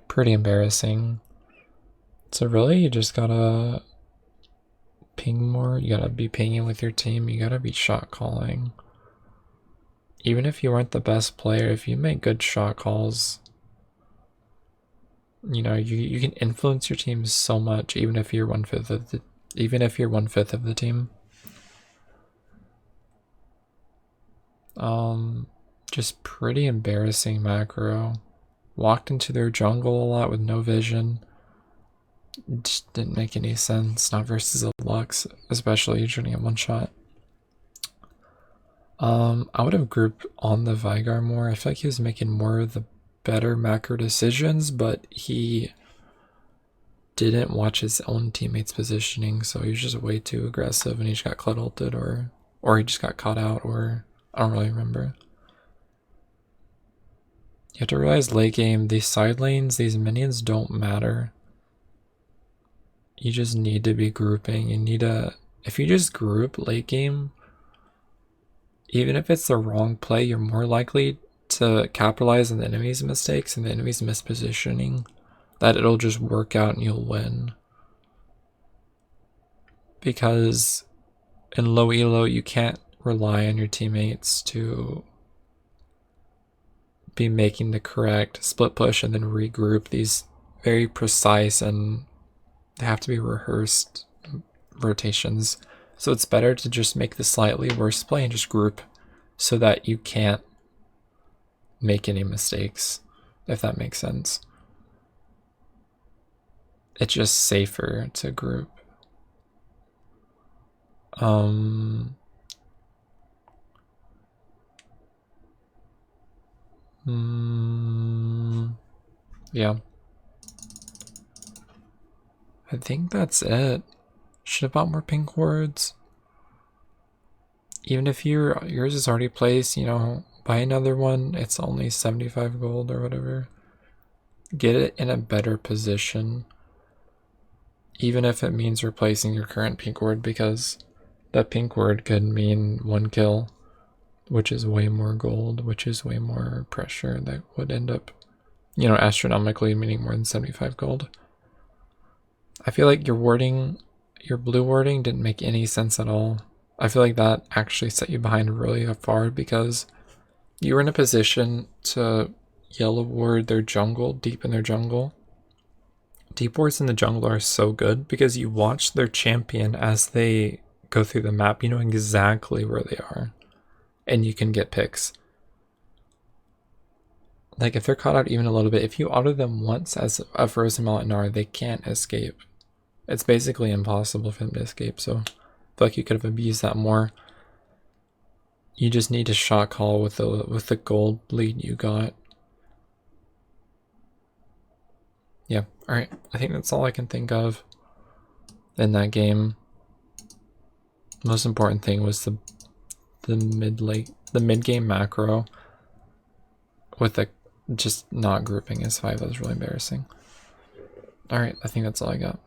Pretty embarrassing. So really, you just gotta ping more. You gotta be pinging with your team. You gotta be shot calling. Even if you aren't the best player, if you make good shot calls, you know, you can influence your team so much, even if you're 1/5 of the team. Just pretty embarrassing macro. Walked into their jungle a lot with no vision. Just didn't make any sense. Not versus a Lux, especially shooting at one shot. I would have grouped on the Vigar more. I feel like he was making more of the better macro decisions, but he didn't watch his own teammates' positioning, so he was just way too aggressive and he just got clud ulted, or he just got caught out, or I don't really remember. You have to realize late game, these side lanes, these minions don't matter. You just need to be grouping. You need to, if you just group late game, even if it's the wrong play, you're more likely to capitalize on the enemy's mistakes and the enemy's mispositioning, that it'll just work out and you'll win. Because in low elo, you can't rely on your teammates to be making the correct split push and then regroup. These very precise and they have to be rehearsed rotations. So it's better to just make the slightly worse play and just group so that you can't make any mistakes, if that makes sense. It's just safer to group. Yeah. I think that's it. Should have bought more pink words. Even if yours is already placed, you know, buy another one. It's only 75 gold or whatever. Get it in a better position. Even if it means replacing your current pink word, because that pink word could mean 1 kill, which is way more gold, which is way more pressure that would end up, you know, astronomically meaning more than 75 gold. I feel like your wording, your blue wording didn't make any sense at all. I feel like that actually set you behind really far because you were in a position to yellow ward their jungle, deep in their jungle. Deep wards in the jungle are so good because you watch their champion as they go through the map. You know exactly where they are and you can get picks. Like if they're caught out even a little bit, if you auto them once as a frozen mallet Gnar, they can't escape. It's basically impossible for them to escape, so I feel like you could have abused that more. You just need to shot call with the gold lead you got. Yeah, alright. I think that's all I can think of in that game. The most important thing was the mid game macro with the just not grouping as 5. That was really embarrassing. Alright, I think that's all I got.